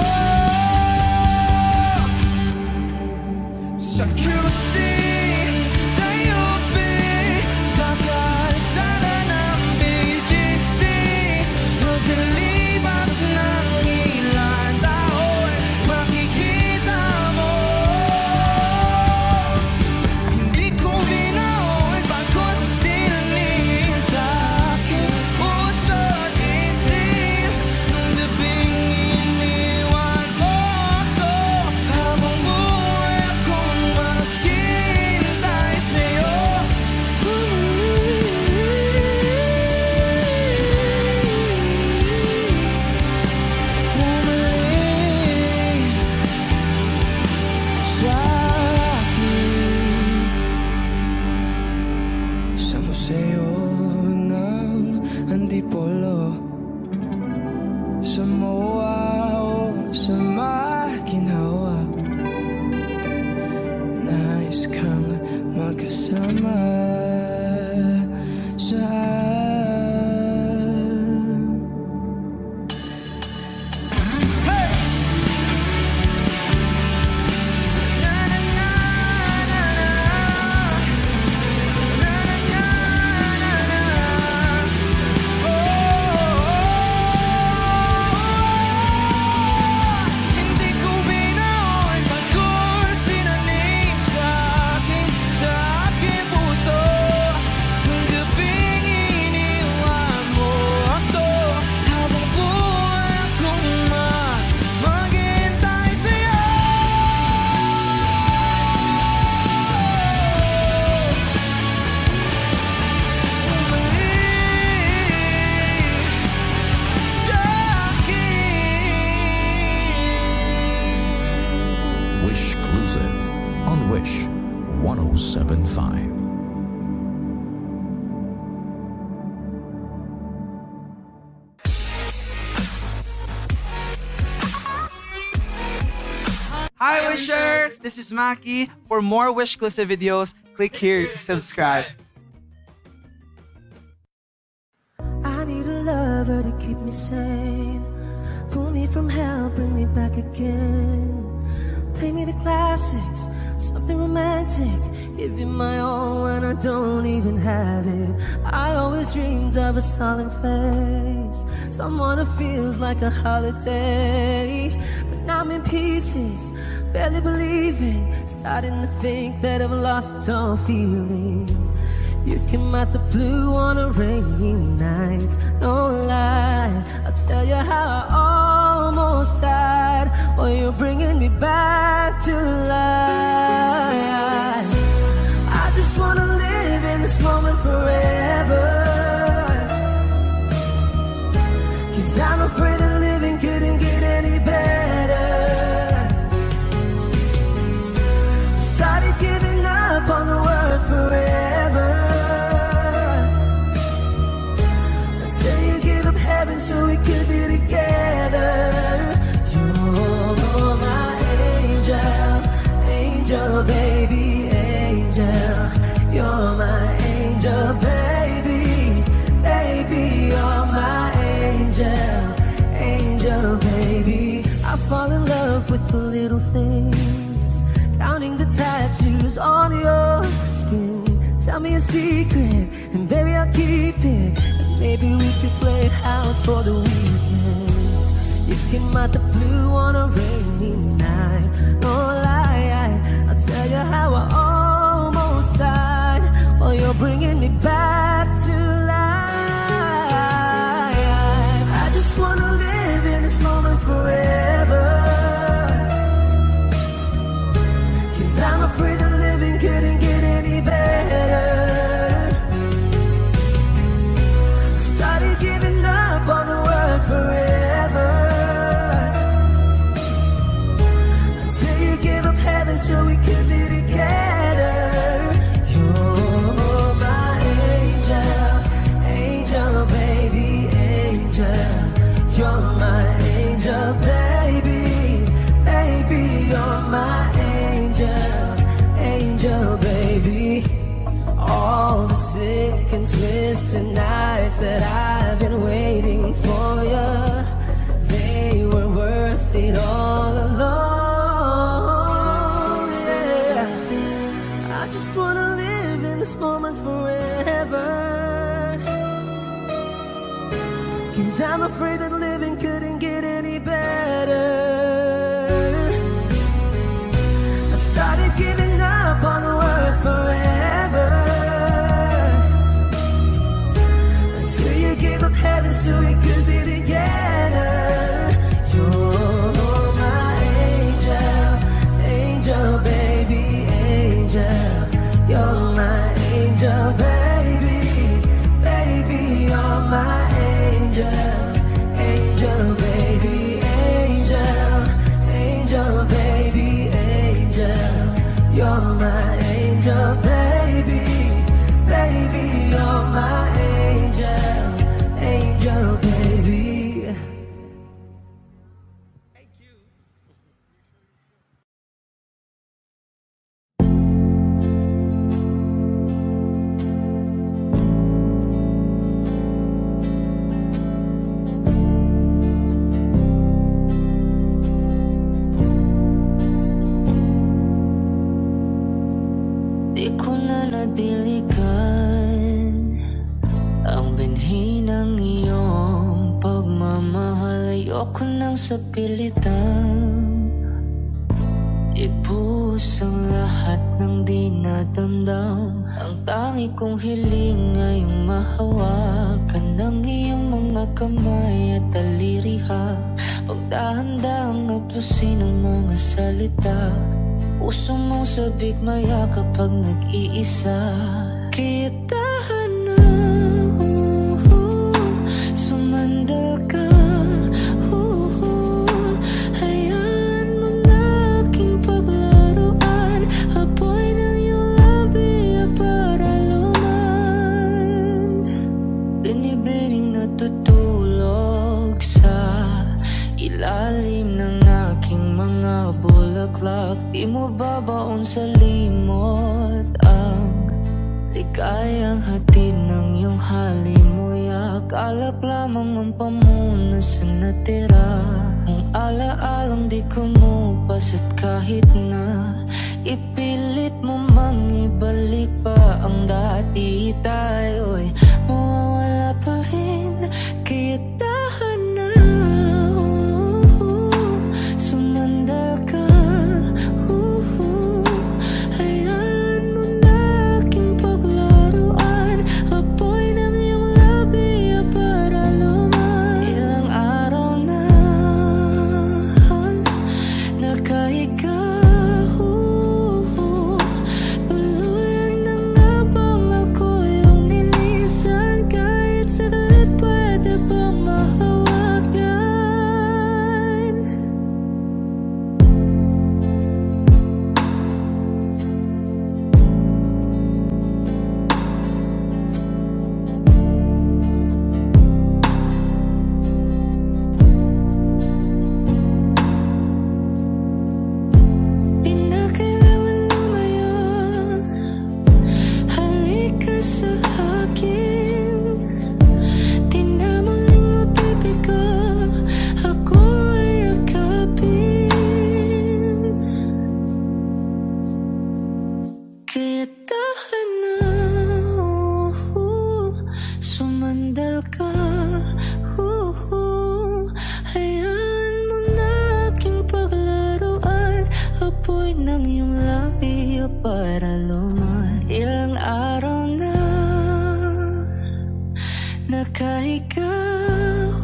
[SPEAKER 7] sa QC, sa UP, sa kalsada ng BGC? Pagkalipas ng ilang taon, makikita mo. Hindi ko binaon pagkos tinanim sa aking puso at isip. Nung gabing iniwan mo ako, habang buhay akong maghihintay sa'yo. Bumalik sa akin, sa museo ng Antipolo, sa MOA o sa Maguinhawa. Nais kang magkasama saan. Hey! Na na na na na, na na na na na. Hindi ko binaon pagkos tinanim sa aking puso. Nung gabing iniwan mo ako, habang buhay akong maghihintay sa'yo. Bumalik sa akin.
[SPEAKER 3] Wish Exclusive on Wish 107.5.
[SPEAKER 7] Hi Wishers! This is Maki. For more Wish Exclusive videos, click here to subscribe.
[SPEAKER 2] I need a lover to keep me sane. Pull me from hell, bring me back again. Play me the classics, something romantic. Give you my all when I don't even have it. I always dreamed of a solemn face, someone who feels like a holiday. But now I'm in pieces, barely believing, starting to think that I've lost all feeling. You came out the blue on a rainy night, no lie. I'll tell you how I almost died, while you're bringing me back to life. I just wanna live in this moment forever, 'cause I'm afraid that living couldn't get any better. Started giving up on the word forever, until you give up heaven so we could be together. You're my angel, angel baby, angel. You're my angel baby, baby. You're my angel, angel baby. I fall in love with the little things, counting the tattoos on your skin. Tell me a secret, and baby I'll keep it. And maybe we could play house for the weekend. You came out the blue on a rainy night, no lie. I'll tell you how I almost died, while you're bringing me back to life. I just wanna live in this moment forever, 'cause I'm afraid that living couldn't get any better. Started giving up on the word forever, until you gave up heaven so we could be together. You're my angel, angel baby, angel. You're my angel baby, baby. You're my angel, angel baby. All the sick and twisted nights that I've been waiting for you, they were worth it all alone. Yeah, I just wanna live in this moment forever, 'cause I'm afraid that living couldn't get any better. I started giving up on the word forever, until you gave up heaven so we could be together. You're my angel, angel baby, angel. You're my angel baby, baby. You're my angel, angel baby, angel, angel baby, angel. You're my angel baby, baby. You're my angel, angel baby.
[SPEAKER 5] Di ko na nadiligan ang binhi ng iyong pagmamahal. Ayoko nang sapilitan, ibuhos ang lahat ng di nadamdam. Ang tangi kong hiling ngayong mahawakan ng iyong mga kamay at daliriha. Pagdahan-dahang naplusin ang mga salita, puso mong sabik maya kapag nag-iisa. Kaya tahan na, sumandal ka, hayaan mo na aking paglaruan. Apoy ng iyong labi para luman, binibining natutulog sa ilalim ng aking mga bulaklak. Di mo babaon sa limot ang ligayang hatid ng iyong halimuyak. Alap lamang ang pamuna sa natira, ang alaalang di kumupas. At kahit na ipilit mo mang ibalik pa ang dati, tayo'y mawawala pa rin. Kaya tahan na, sumandal ka,
[SPEAKER 2] Ika'y ikaw.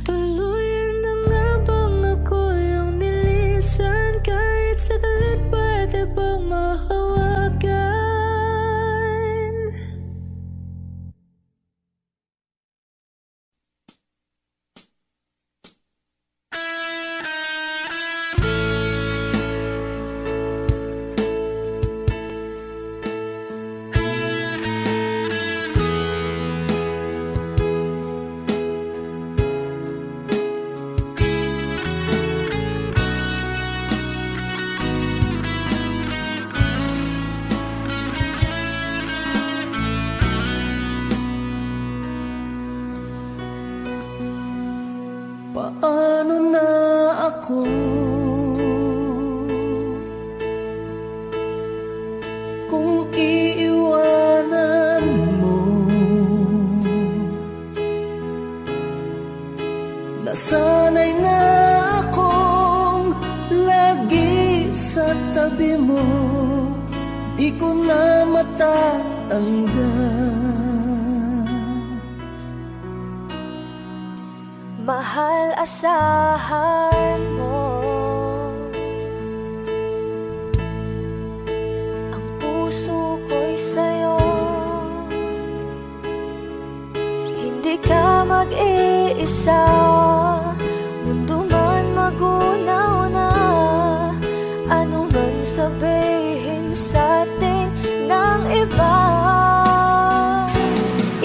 [SPEAKER 2] Tuluyan na nga bang ako yung nilisan? Kahit saglit pwede bang mahawakan? Paano na ako kung iiwanan mo? Nasanay na akong lagi sa tabi mo, di ko na matatanggal.
[SPEAKER 5] Mahal, asahan mo ang puso ko'y sa'yo. Hindi ka mag-iisa, mundo man magunaw na. Ano man sabihin sa'tin ng iba,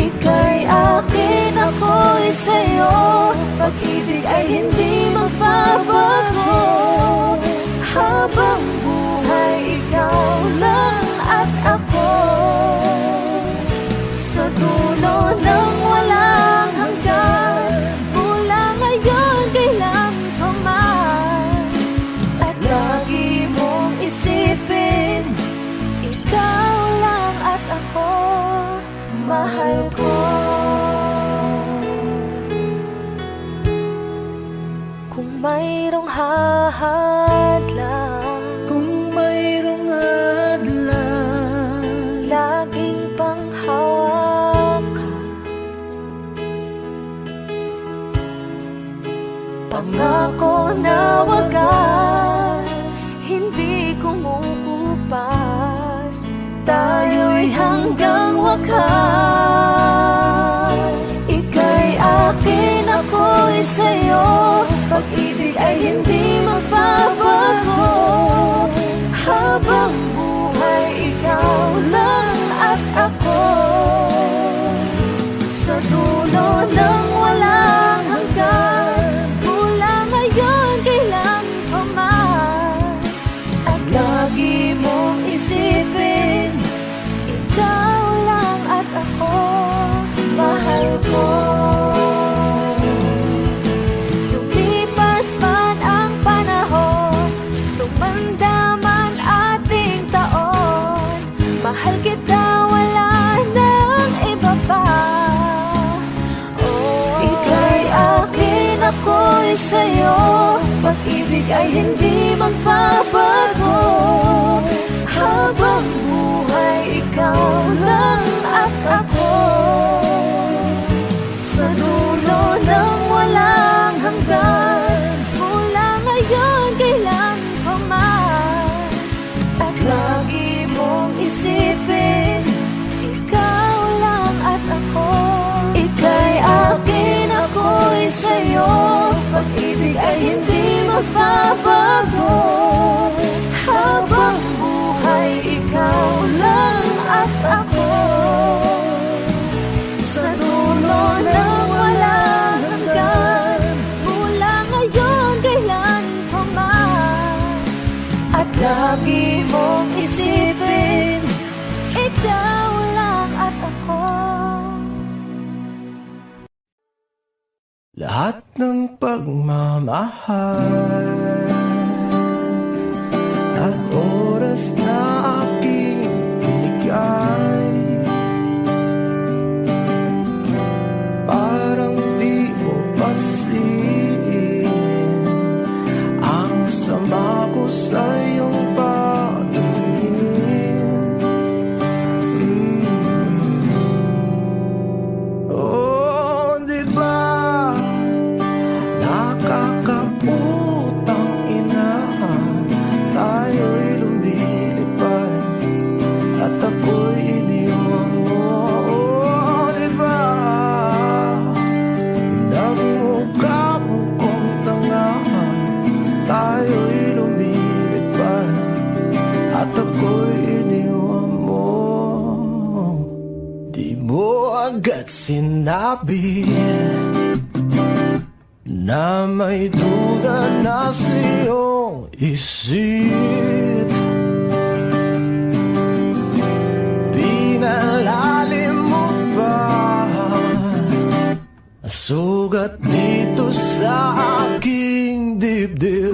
[SPEAKER 5] ika'y akin, ako'y sa'yo. Pag-ibig ay hindi magbabago, habang buhay ikaw lang at ako. Sa dulo ng walang hanggan, mula ngayon kailan pa man. At lagi mong isipin, ikaw lang at ako, mahal ko. Mayroong hahadlang,
[SPEAKER 2] kung mayroong hadlang,
[SPEAKER 5] laging panghawakan. Pangako na wagas, hindi kumukupas. Tayo'y hanggang wakas. Ika'y akin, ako'y sa'yo. Pag-ibig ay hindi magbabago, habang buhay ikaw lang at ako. Sa dulo ng walang hanggan, mula ngayon kailan pa man. At lagi mong isipin, ikaw lang at ako, mahal ko. Mahal kita, wala nang iba pa. Oh, ika'y akin, ako'y sa'yo. Pag-ibig ay hindi magbabago, habang buhay ikaw lang at ako. Sa dulo ng walang hanggan, mula ngayon kailan pa man. At lagi mong isipin, ikaw lang at ako. Ika'y akin, ako'y sa'yo. Pag-ibig ay hindi magbabago, habang buhay ikaw lang at ako. Sa dulo ng walang hanggan, mula ngayon kailan pa man. At lagi mong isipin, ikaw lang at ako.
[SPEAKER 7] Lahat ng pagmamahal at oras na aking binigay, parang di mo pansin ang sama ko sa iyong paningin. at sinabi na may duda na sa iyong isip. Pinalalim mo pa sugat dito sa aking dibdib.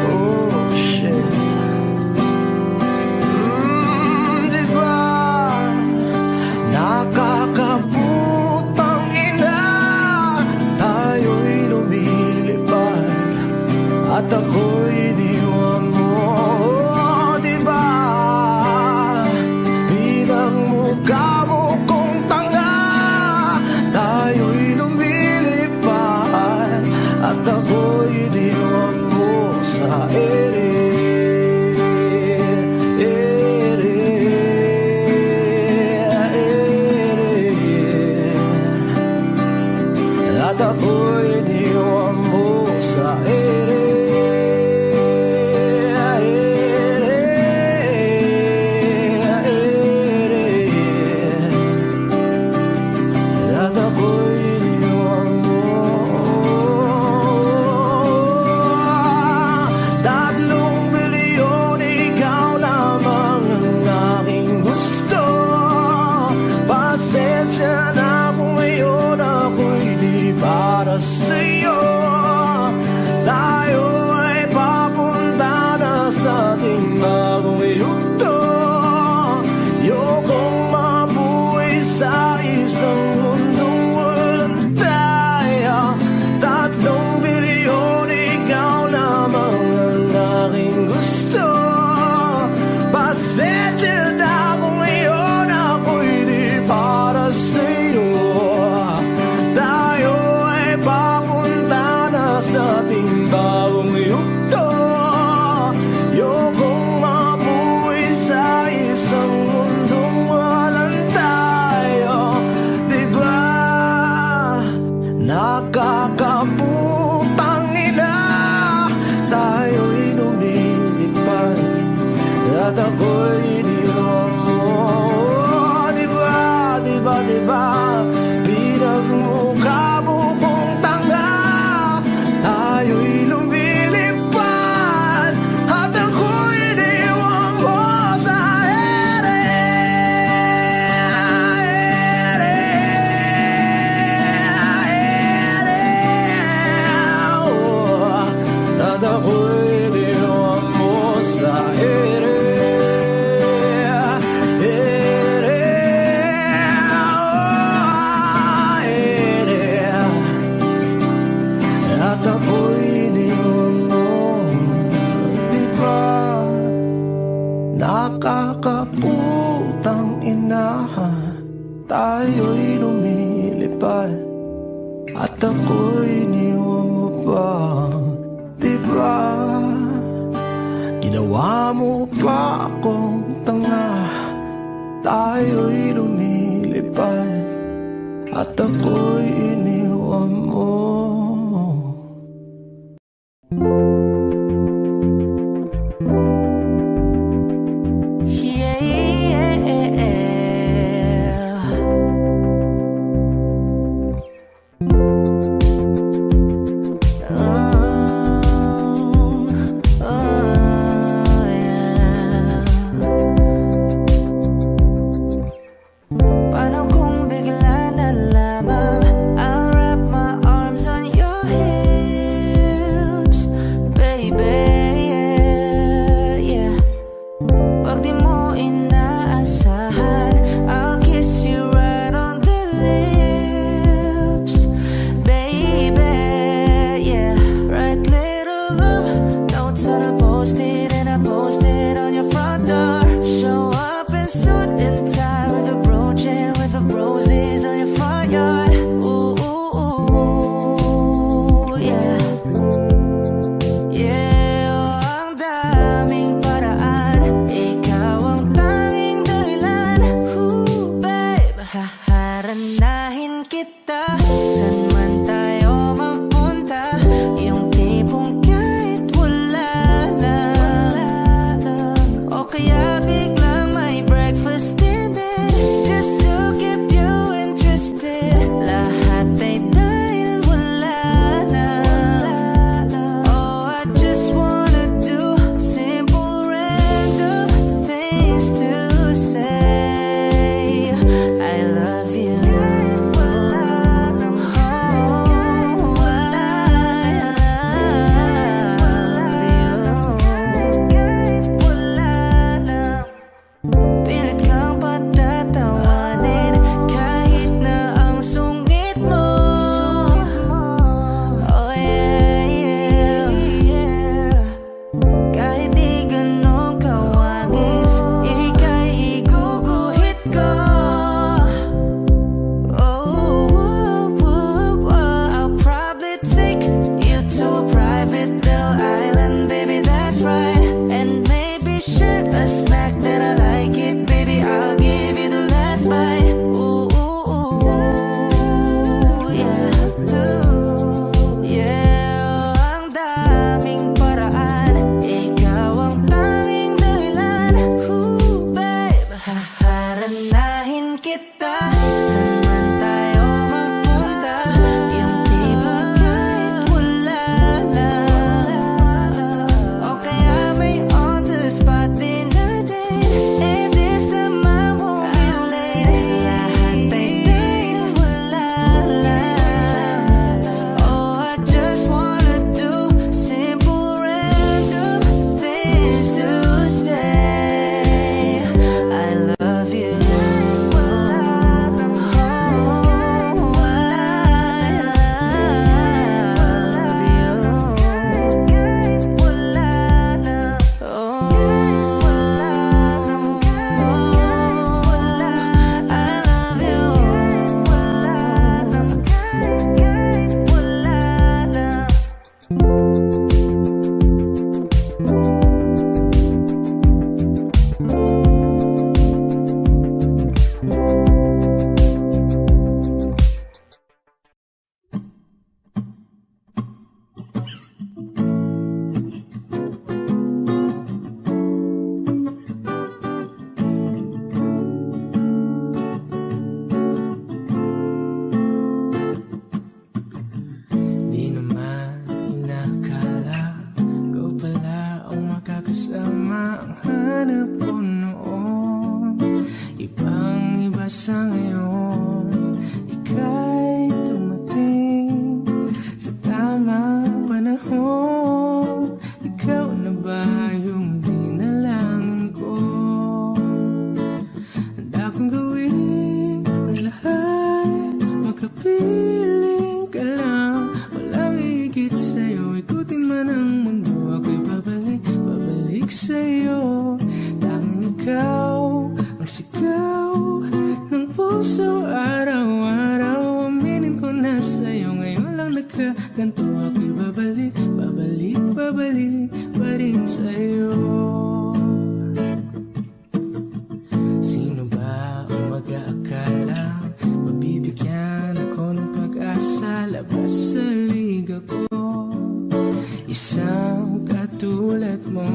[SPEAKER 7] Oh shit. Diba nakakaputang ina, tayo'y lumilipad at ako'y iniwan mo. Oh, diba bilang mukha mo kong tanga, tayo'y lumilipad at ako'y iniwan mo sa ere. At ako'y iniwan mo sa ere. At ako'y iniwan mo. 3 bilyon, ikaw lamang ang aking gusto. Pasensya na kung ngayon ako'y di para sa'yo. Tayo ay papunta na sa ating bagong yugto. Ayokong mabuhay sa isang mundong walang tayo. 3 bilyon, ikaw lamang ang aking gusto. Pasensya na kung ngayon ako'y di para sa'yo. Tayo ay papunta na sa ating bagong yugto. Ayokong mabuhay sa isang mundong walang tayo. Diba nakakaputang ina, tayo'y lumilipad at ako'y iniwan mo. Diba, diba, diba pinagmukha mo kong tanga, tayo'y lumilipad at ako'y iniwan mo sa ere. At ako'y iniwan mo sa ere. At ako'y iniwan mo. Diba nakakaputang ina, tayo'y lumilipad at ako'y iniwan mo pa. Diba ginawa mo pa akong tanga, tayo'y lumilipad at ako'y iniwan mo.
[SPEAKER 2] Paano kung bigla na lamang I'll wrap my arms on your hips, baby, yeah, yeah. Pag di mo inaasahan, I'll kiss you right on the lips, baby, yeah. Write little love notes on a post-it and I post it on your front door. Show up in suit and tie with a brooch and with the roses on your front yard. Ooh, ooh, ooh, yeah. Yeah, oh, ang daming paraan, ikaw ang tanging dahilan. Ooh, babe, haharanahin kita saan man tayo magpunta. Yung tipong kahit wala lang, o kaya biglang may breakfast in bed, just to get share a snack that I like it, baby, I'll give you the last bite. Ooh, ooh, ooh, yeah, ooh, yeah. Ang daming paraan, ikaw ang tanging dahilan. Ooh, babe, haharanahin kita. Saan man tayo magpunta, yung tipo kahit wala na. O kaya may on the spot din natin. And this time I won't be late. Lahat ay dahil wala na. Oh, I just wanna do simple random things to say. I love you. Di naman inakala ikaw pala ang makakasama. Ang hanap ko noon, ibang iba sa ngayon. Ika'y dumating sa tamang panahon. Ikaw na ba yung dinalangin ko? Handa kong gawin ang lahat, makapiling ka lang. Walang higit sa'yo, ikutin man ang mundo. Ako'y babalik sa'yo. Tanging ikaw ang sigaw ng puso. Araw-araw aminin ko na sa'yo. Ngayon lang nagkaganto. Ako'y babalik pa rin sa'yo. Sino ba ang mag-aakala mabibigyan ako ng pag-asa? Labas sa liga ko, isang katulad mo.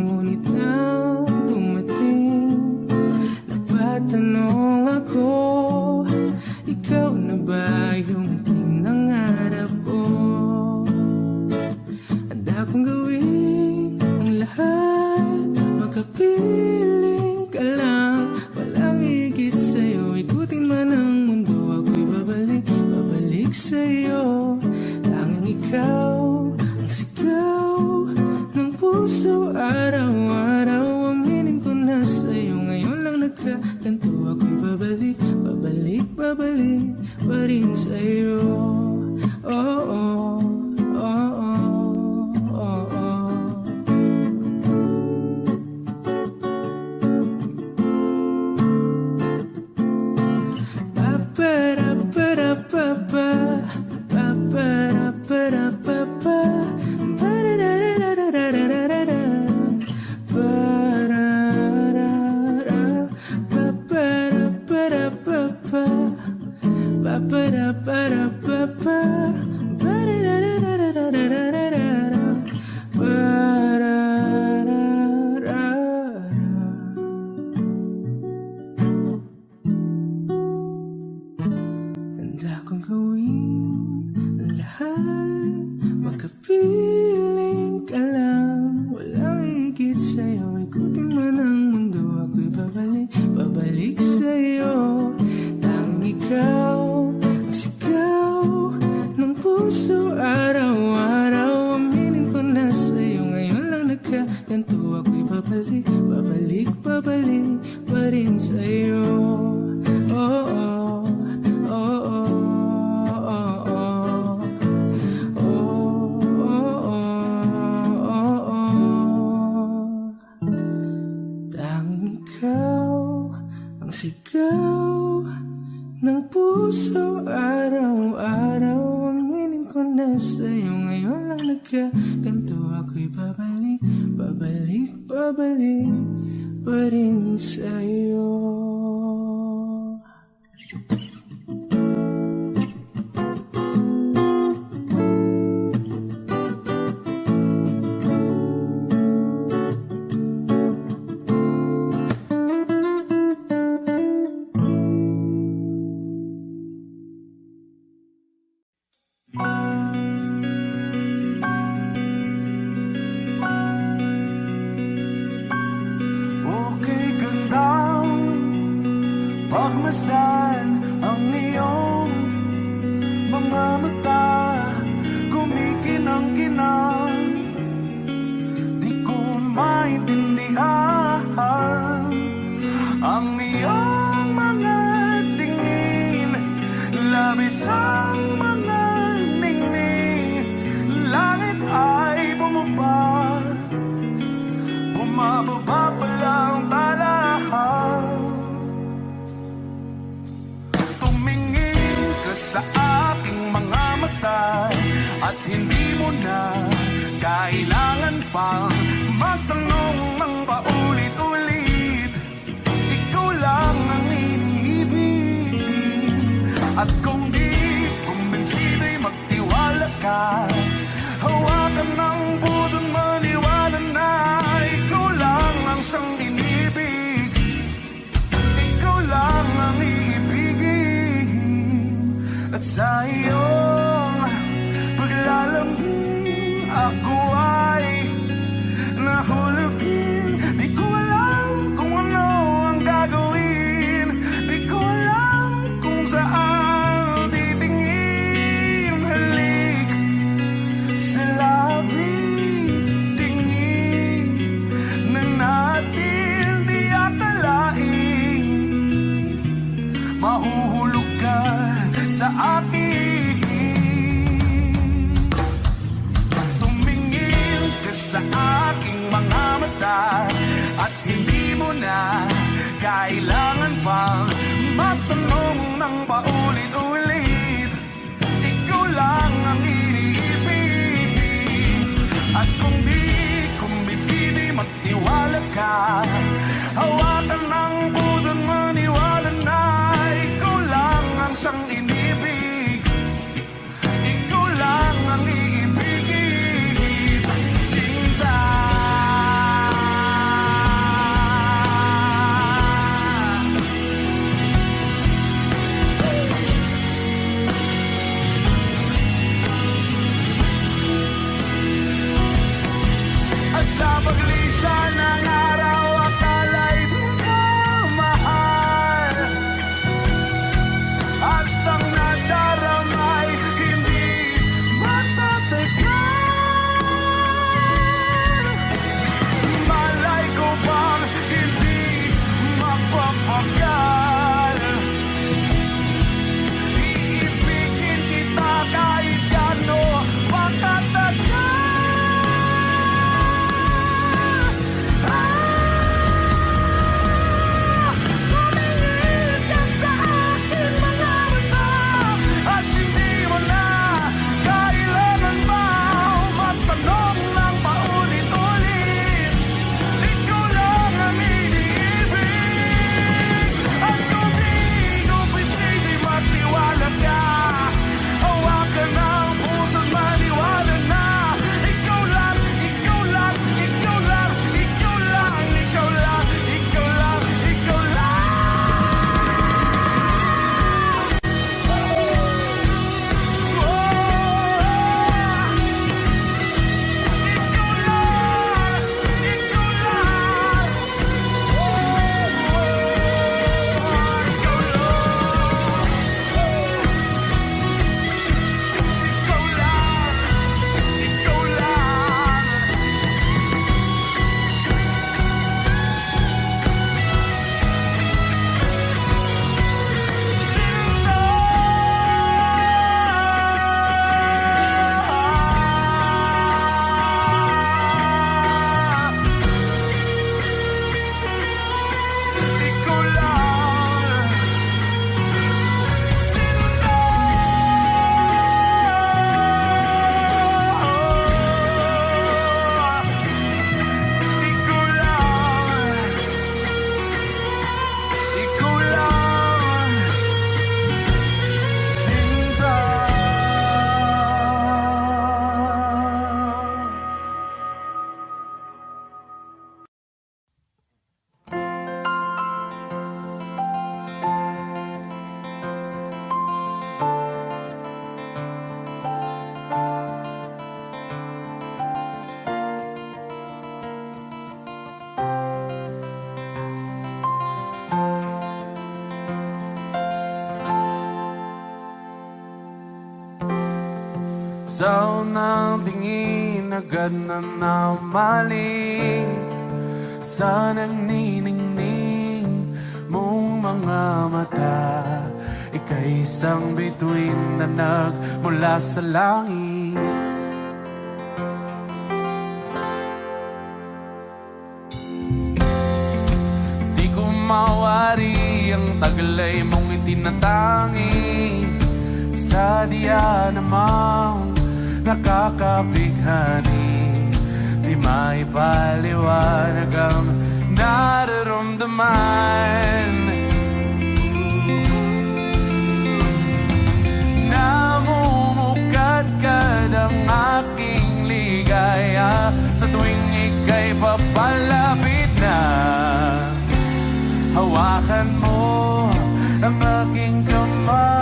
[SPEAKER 2] Ngunit nang dumating, napatanong ako, ikaw na ba yung pinangarap ko? Handa kong gawin ang lahat, makapiling ka lang. Walang higit sa'yo, ikutin man ang mundo. Ako'y babalik sa'yo. Tanging ikaw ang sigaw ng puso. Araw-araw aminin ko na sa'yo. Ngayon lang nagkaganto. Ako'y babalik pa rin sa'yo. Oh, oh, oh, oh, oh, oh. Handa kong gawin ang lahat, makapiling ka lang. Walang higit sa'yo, ikutin man ang mundo. Ako'y babalik sa'yo. Tanging ikaw ang sigaw ng puso. Araw-araw aminin ko na sa'yo. Ngayon lang nagkaganto. Ako'y babalik pa rin sa'yo. Oh, oh, oh, oh, oh, oh. Oh, oh, oh, oh. Tanging ikaw ang sigaw ng puso. Araw-araw aminin
[SPEAKER 7] ko na sa'yo. Ngayon lang nagkaganto. Ako'y babalik, babalik, babalik pa rin sa'yo. Okay, gandang pagmasdan ang iyong mga mata, kumikinang-kinang. Di ko maintindihan ang iyong mga tingin, labis ang mga ningning. Langit ay bumaba, bumababa pa lang talahan. Tumingin ka sa aking mga mata at hindi mo na kailangan pang magtanong ng paulit-ulit. Ikaw lang ang iniibig, at kung di kumbinsido'y magtiwala ka. Hawakan ng puso't maniwala na ikaw lang ang siyang inibig. Ikaw lang ang iibigin, at sa iyong paglalambing ako ay nahulugin. Di ko alam kung ano ang gagawin, di ko alam kung saan titingin. Halik sa labi, tingin na natin di akalain. Mahuhulog ka sa akin. Tumingin ka sa aking mga mata at hindi mo na kailangan pang magtanong ng paulit-ulit. Ikaw lang ang iniibig, at kung di kumbinsido'y magtiwala ka. Hawakan ng puso't maniwala na ikaw lang ang siyang inibig. Ikaw lang ang iibigin, Sinta. At sa paglisan ng araw, akala
[SPEAKER 8] Sa unang tingin agad na namaling sa nagniningning mong mga mata. Ika'y isang bituin na nagmula sa langit. Di ko mawari ang taglay mong itinatangi sa diya namang nakakabighani. Di maipaliwanag ang nararamdaman. Namumukadkad ang aking ligaya sa tuwing ika'y papalapit na. Hawakan mo ang aking kamay.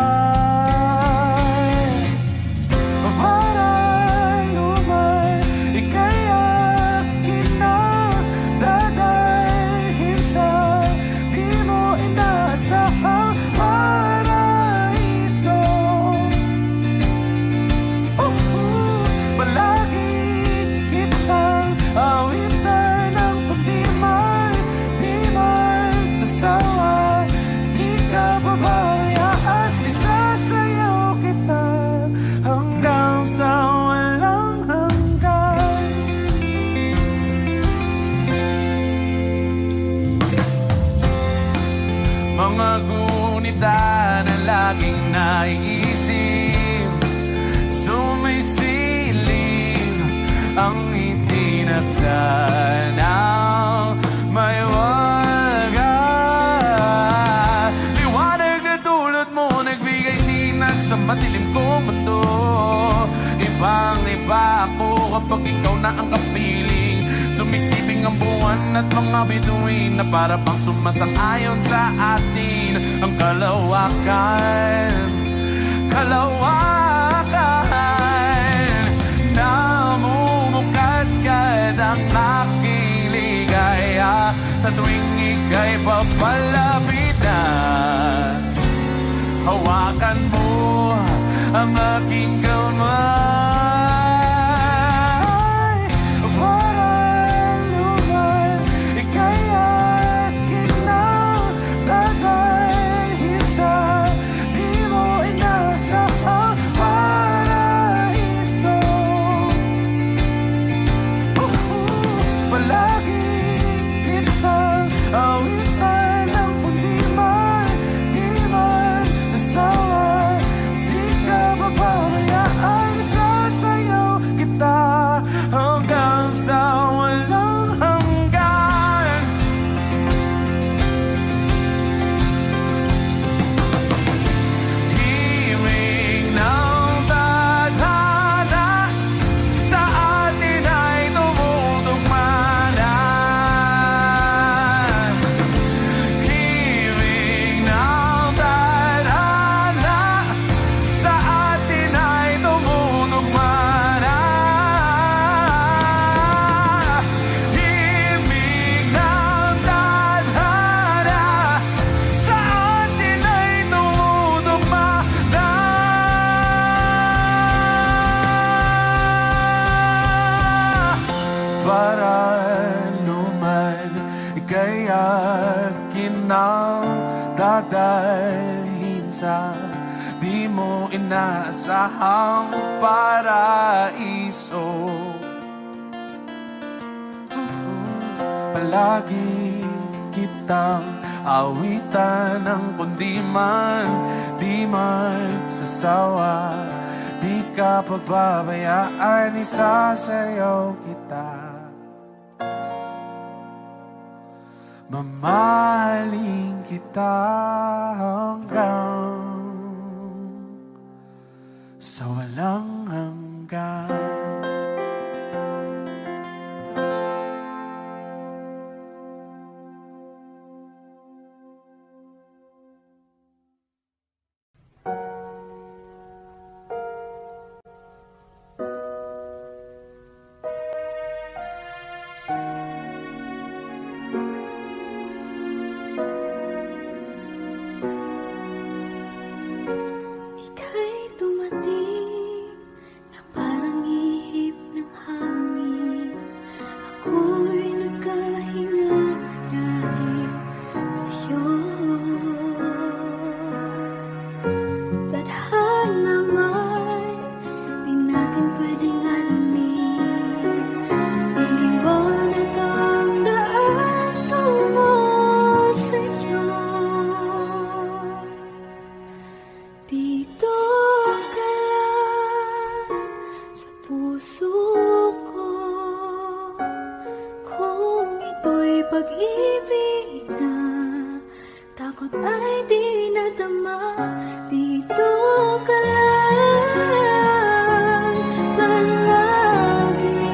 [SPEAKER 8] Mga gunita na laging naiisip, sumisilip ang itinakda ng may wagas. Liwanag na tulad mo nagbigay sinag sa madilim kong mundo. Ibang-iba ako kapag ikaw na ang kapiling. Sumisiping ang buwan at mga bituin na para pang sumasang-ayon sa atin. Ang kalawakan, kalawakan. Namumukadkad ang aking ligaya sa tuwing ika'y papalapit na. Hawakan mo ang aking kamay. Dadalhin sa di mo inaasahang paraiso. Palagi kitang awitan ng kundi man di magsasawa. Di ka pababayaan, isasayaw kita. Mamahalin kita hanggang sa walang hanggan.
[SPEAKER 6] Ika'y dumating na takot ay di nadama. Dito ka lang palagi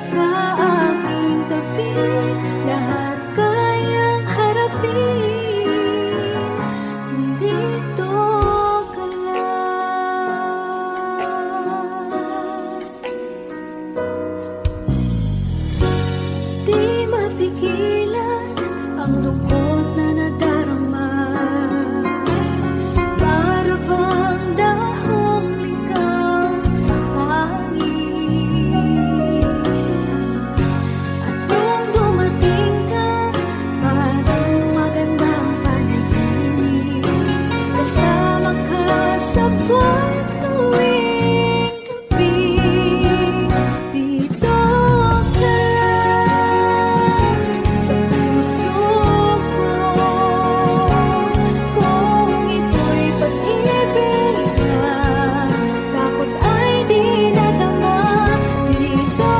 [SPEAKER 6] sa aking tabi. Lahat kayang harapin kung dito ka lang. Di mapigilan ang lungkot na nadarama. Para bang dahong likaw sa hangin. At nung dumating ka, parang magandang panaginip. Kasama ka sa buwan tuwing gabi. Dito ka lang sa puso ko. Kung ito'y pag-ibig na, takot ay di nadama. Dito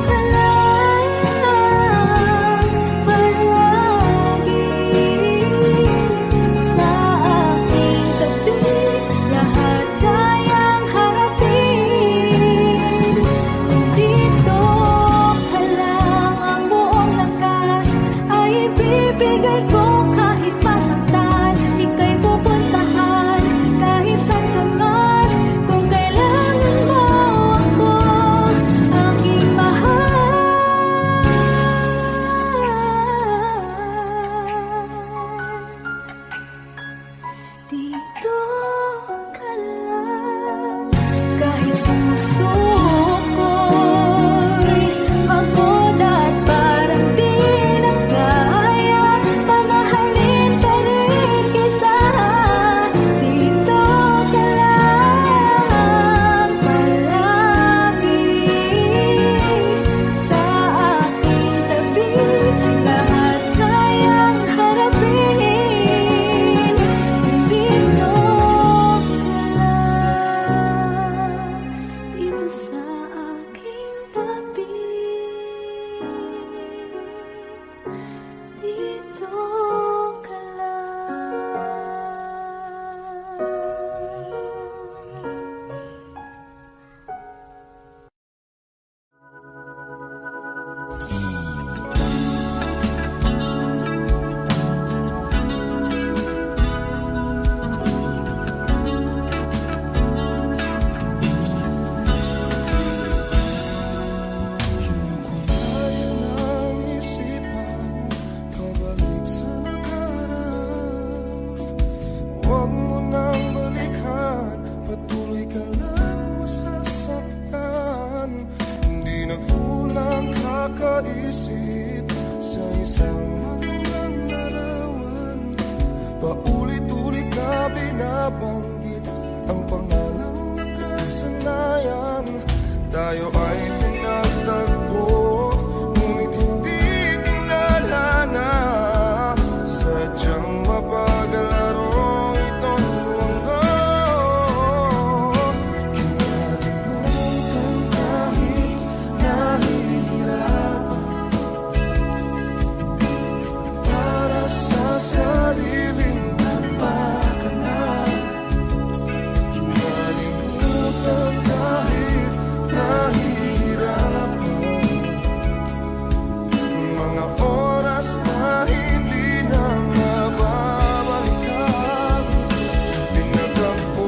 [SPEAKER 6] ka lang palagi sa aking tabi. Lahat kayang harapin kung dito ka lang. Ang buong lakas ay ibibigay ko kahit masaktan. Ika'y pupuntahan kahit saan ka man. Kung kailangan mo ako, aking mahal. Dito ka lang. Kahit puso ko'y pagod at parang di na kaya, mamahalin pa rin kita. Dito ka lang palagi sa aking tabi. Lahat kayang harapin kung dito ka lang. Dito sa aking tabi. Dito ka
[SPEAKER 7] Kinukulayan ng isipan, pabalik sa nakaraan. Huwag mo nang balikan, patuloy ka lang masasaktan. Hindi na kulang kakaisip sa isang magandang larawan. Paulit-ulit na binabanggit ang pangalang nakasanayan. Tayo ay pinagtagpo, ngunit hindi tinadhana. Sadyang mapagalaro itong mundo. Kinalimutan kahit nahihirapan, para sa sariling napakanan. Kinalimutan kahit nahihirapan, mga oras na hindi na mababalikan. Pinagtagpo,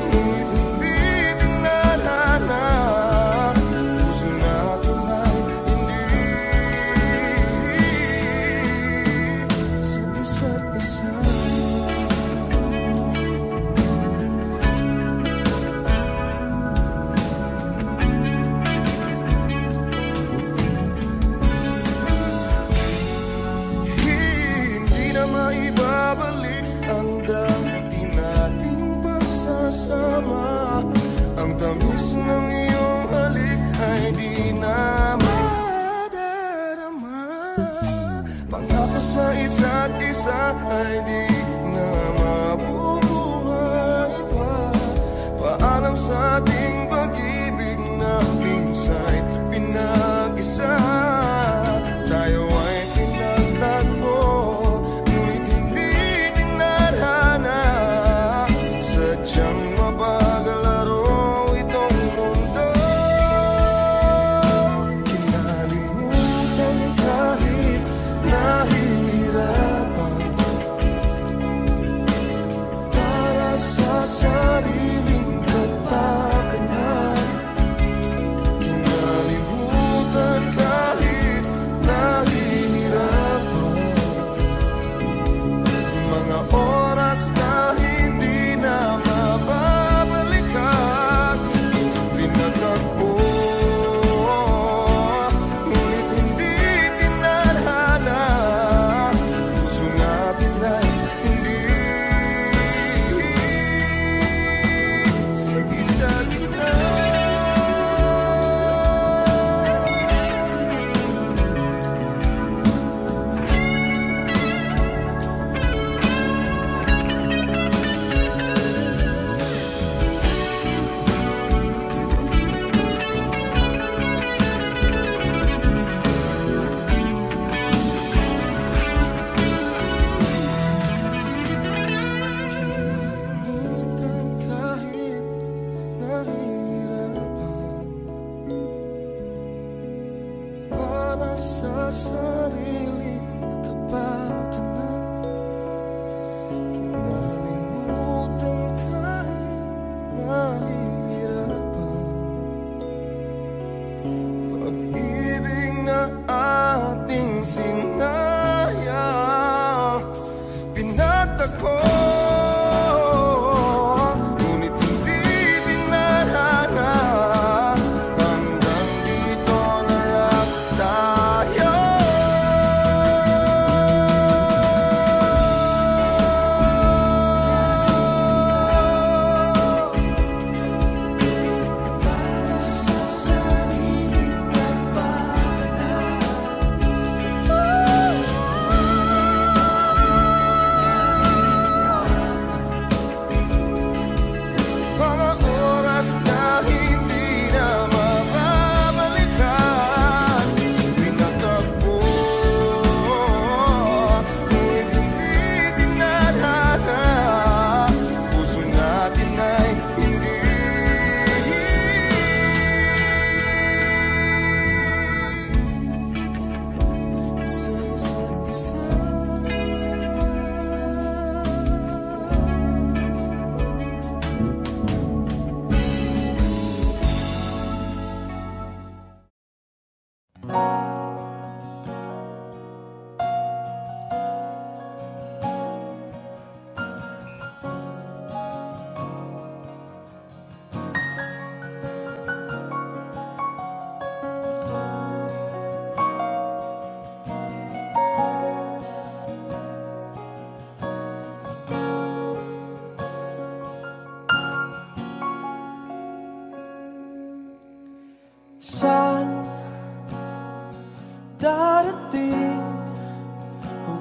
[SPEAKER 7] ngunit hindi tinadhana. Puso natin ay hindi sa isa't isa. Hindi na maibabalik ang dati nating pagsasama. Ang tamis ng iyong halik ay di na madarama. Pangako sa isa't isa ay di na mabubuhay pa. Paalam sa ating pag-ibig na minsa'y pinag-isa. Tayo ay pinag ating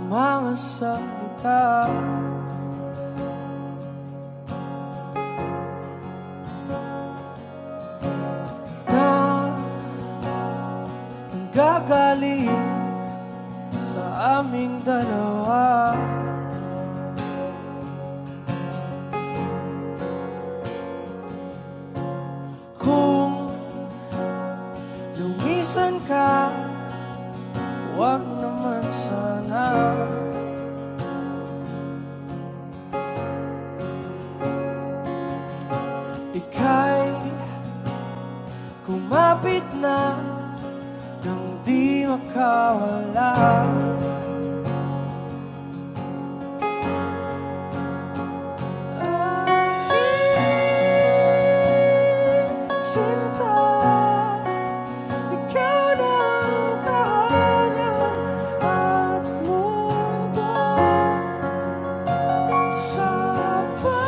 [SPEAKER 7] mga salita. Na nanggagaling sa aming dalawa. Kung lumisan ka, huwag naman sana. Ika'y kumapit na nang di makawala. Aking sinta, ikaw na ang tahanan at mundo. Sa pagbalik,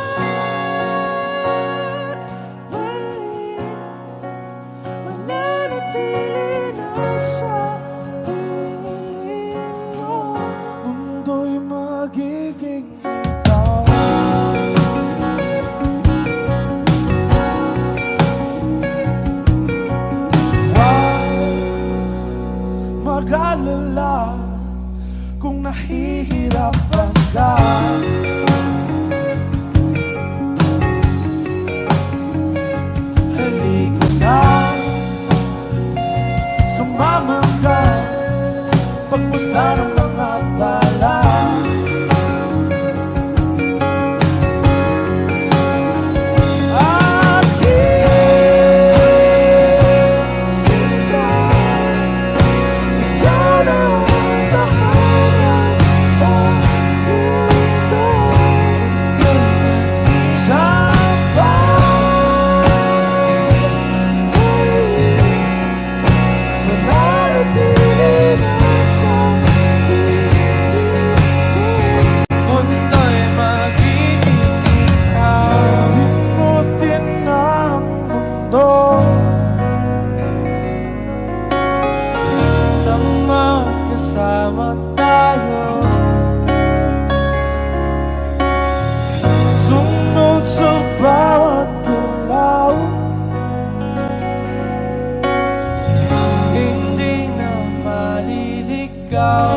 [SPEAKER 7] mananatili na sa piling mo. Mundo'y magiging ikaw. Huwag mag-alala kung nahihirapan ka. Halika na, sumama ka, pagpusta ng mga bala. Aking sinta, ikaw na ang tahanan at mundo. Sa mananatili na sa piling mo. Mundo'y magiging ikaw. Limutin ang mundo nang magkasama tayo. Sumunod sa bawat galaw, hindi na maliligaw.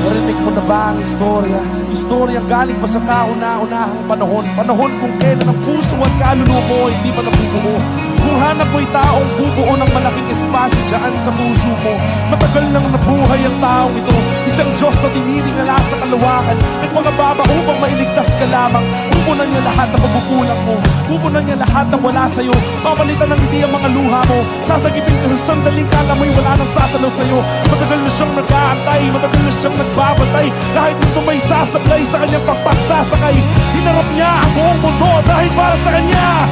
[SPEAKER 7] Narinig mo na ba ang istorya? Istoryang galing pa sa kauna-unahang panahon. Panahon kung kailan ang puso at kaluluwa mo hindi pa nabubuo. Kung hanap mo'y taong bubuo ng malaking espasyo dyan sa puso mo. Matagal nang nabuhay ang taong ito, isang Diyos na tinitingala sa kalawakan. Nagpangababa upang mailigtas ka lamang. Pupunan niya lahat ng pagkukulang mo, pupunan niya lahat ng wala sa'yo. Papalitan ng hindi ang mga luha mo, sasagipin ka sa sandaling kala mo'y wala nang sasalaw sa'yo. Matagal na siyang nag-aantay, matagal na siyang nagbabantay. Kahit nito may sasablay sa kanyang pagpagsasakay, hinarap niya ang buong mundo dahil para sa kanya.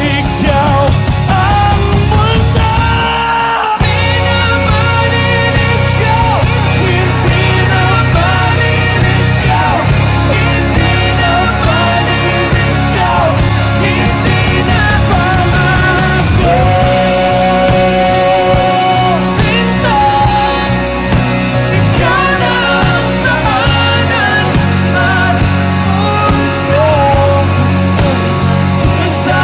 [SPEAKER 7] Ikaw ang mundo. Hindi na maliligaw, hindi na maliligaw, hindi na maliligaw, hindi na pangako. Sinta, ikaw na ang tahanan at mundo. Sa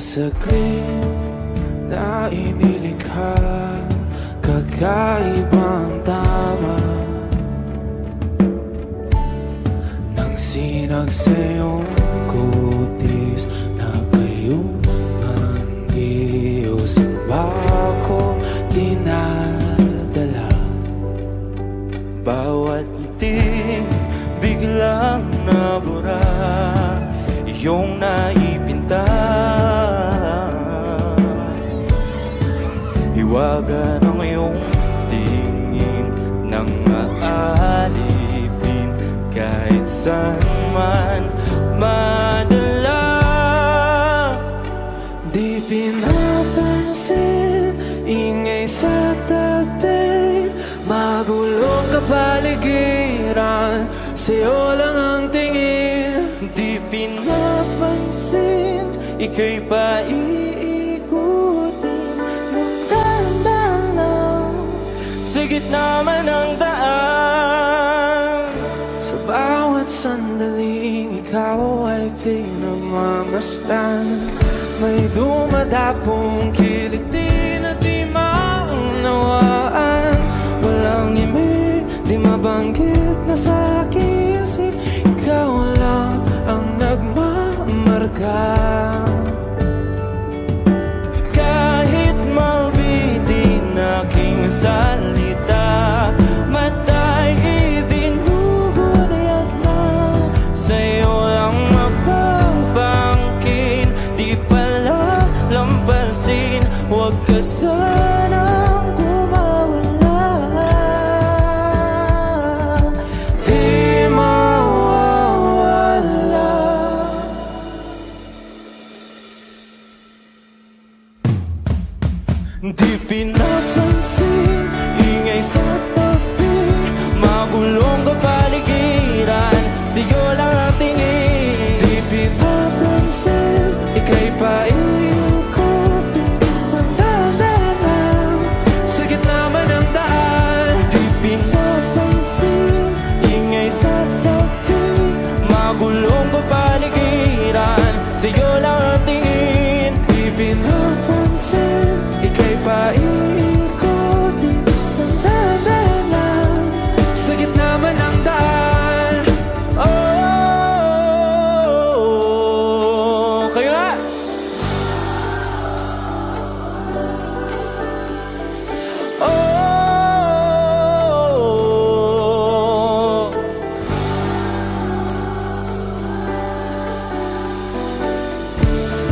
[SPEAKER 7] saglit na inilikha, kakaibang tama nang sinag sa iyong kutis na kayong manggiyos ang bako dinadala. Bawat itim biglang nabura, iyong naipinta. Hiwaga ng iyong tingin nang maalipin kahit saan man madala. Di pinapansin, ingay sa tabi, magulong kapaligiran, sa'yo lang ang tingin. Di pinapansin, ika'y paiikutin ng dahan-dahan lang sa gitna man ng daan. Sa bawat sandaling ikaw ay pinagmamasdan, may dumadapong kiliti na di maunawaan. Walang imig, di mabanggit na sa aking isip, ikaw lang ang nagmamarka. Kahit mabitin aking salita, matay ibinubunayag na, sa'yo lang magbabangkin. Di pala lampasin, huwag ka sanang gumawala. Di mawawala. Di pinapansin, ingay sa tabi, magulong kapaligiran, sa'yo lang ang tingin. Di pinapansin, ika'y paiikutin ng dahan-dahan sa gitna man ng daan. Di pinapansin, ingay sa tabi, magulong kapaligiran, sa'yo lang ang tingin. Di pinapansin, ika'y paiikutin ng dahan-dahan sa gitna man ng daan. Oh, kayo nga! Oh,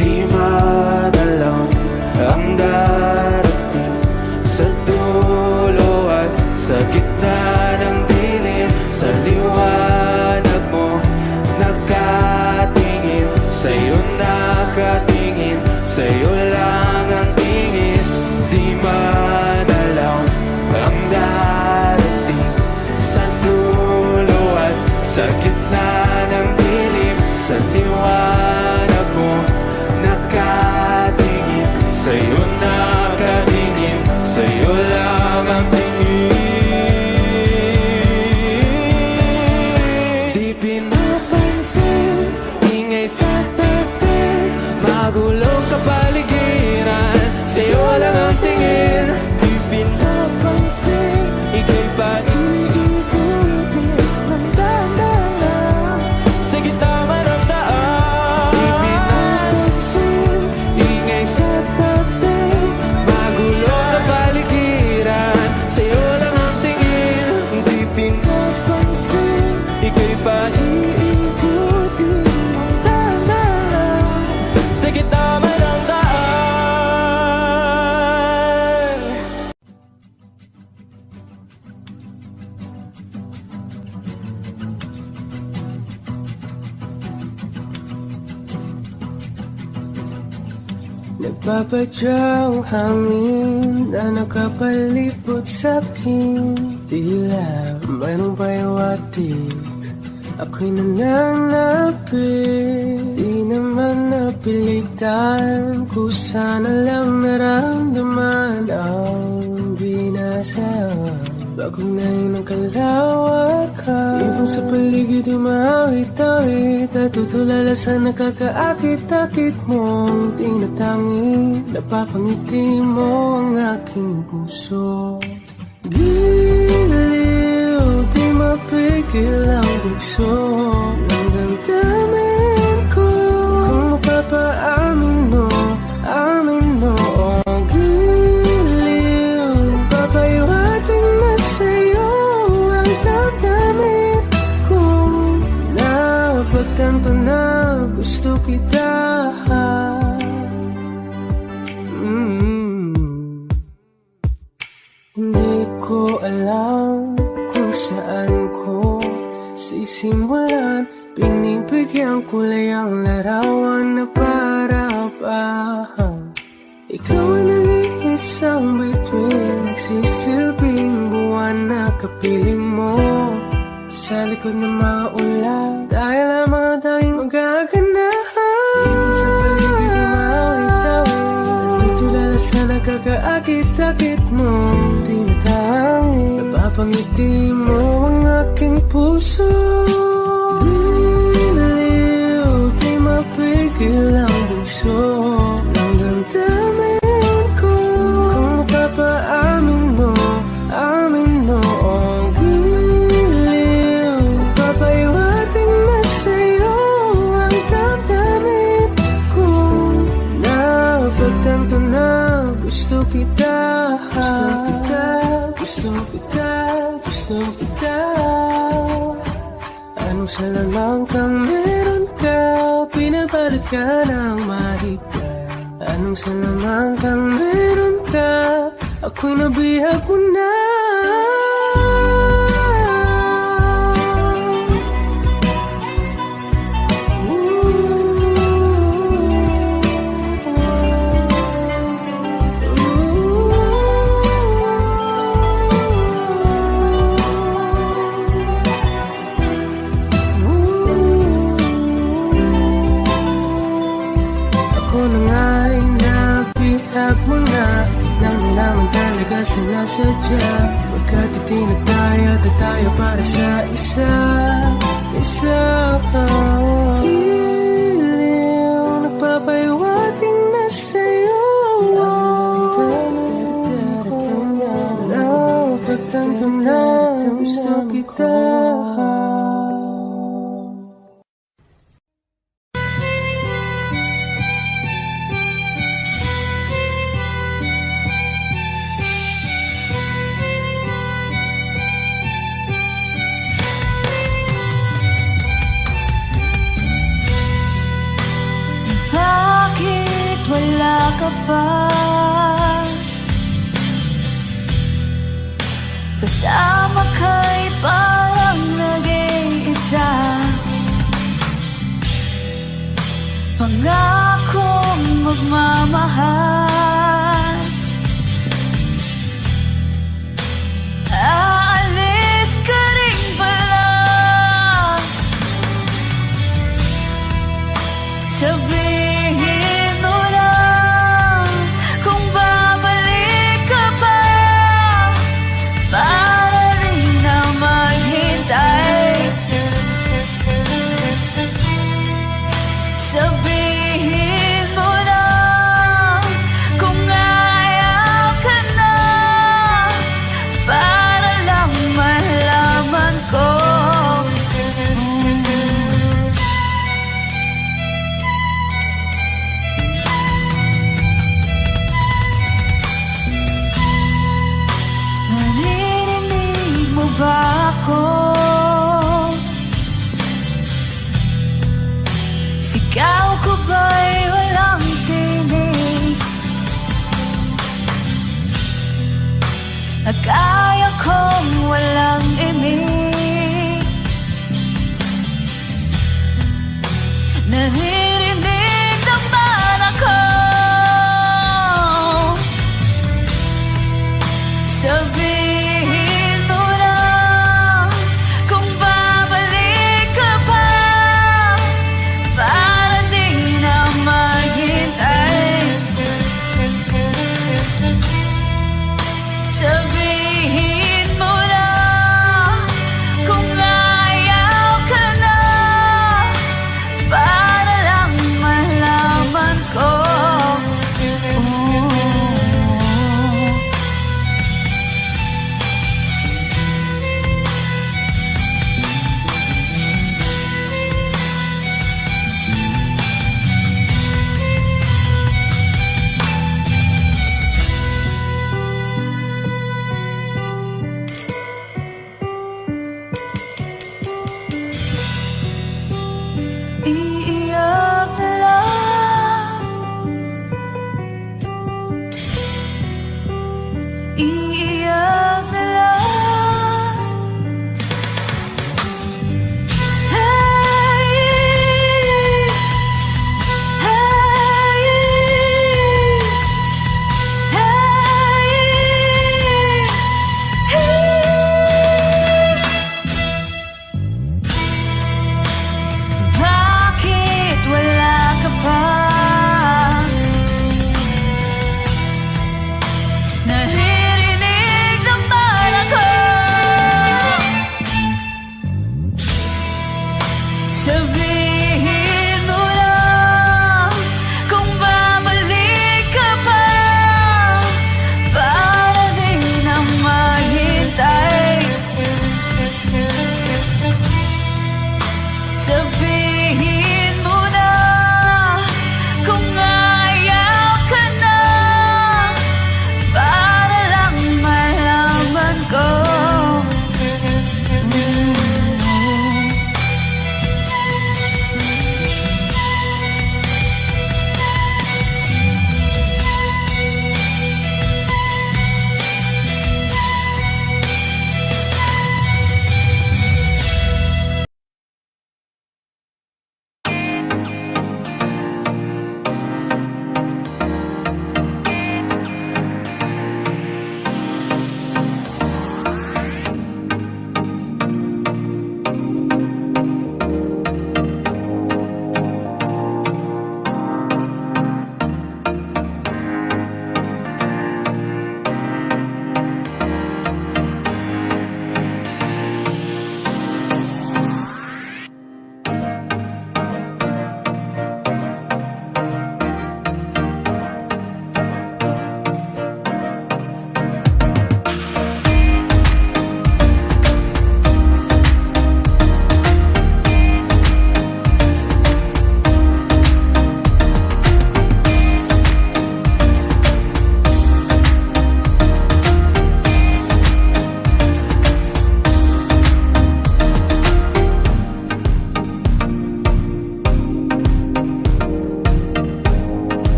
[SPEAKER 7] di madalang ang darating sa dulo at sa gitna ng dilim. Sa liwanag mo nakatingin, sa'yo nakatingin, sa'yo lang ang tingin. Di madalang ang darating sa dulo at sa gitna ng dilim. Sa liwanag mo nakatingin, sa'yo nakatingin, sa'yo lang ang tingin. Di pinapansin, ingay sa tabi, magulong kapaligiran, sa'yo lang ang tingin. Di pinapansin, ika'y paiikutin ng dahan-dahan sa gitna man ng daan. Di pinapansin, ingay sa tabi, magulong kapaligiran, sa'yo lang ang tingin. Di pinapansin, ika'y paiikutin ng dahan-dahan sa gitna man ng daan. Nagpapadya ang hangin na nakapalipot sa'kin, tila mayroong payawatig, ako'y nananapit. Di naman napilitan, kusa na lang naramdaman ang di nasa Bagong nahin ng kalawakan, ibang sa paligid umawit-awit, natutulala sa nakakaakit-akit mong tinatangi. Napapangiti mo ang aking puso. Giliw, di mapigil ang bugso ng damdamin ko. Kung mapapaamin mo, amin mo. Giliw, papayuhating na sa'yo ang damdamin ko. Napagtanto na gusto kita. Hindi ko alam kung saan ko sisimulan. Pinibigyan kulay ang larawan na para pa. Ikaw ang nag-iisang bituin, nagsisilbing buwan na kapiling mo. Sa likod ng mga ulan, dahil lamang tayong magaganahan. Sa paligid umawit-awit, natutulala sa nakakaakit-akit mo. Tinatangi, napapangiti mo ang aking puso. Giliw, di mapigil ang bugso ng damdamin ko. Kung mapapaamin mo, amin mo. Giliw, papayuhating na sa'yo ang damdamin ko. Napagtanto na gusto kita. Gusto kita, gusto kita. Anong salamang kang meron ka, pinapalit ka ng mahika. Anong salamang kang meron ka, ako'y nabihag mo na. Sinasadya, pagkat itinataya tayo para sa isa. Giliw, nagpapahiwating na sa'yo. Napagtanto na gusto kita.
[SPEAKER 2] Wala ka pa kasama ka'y parang nag-iisa. Pangakong magmamahal, aalis ka rin pala. Sabi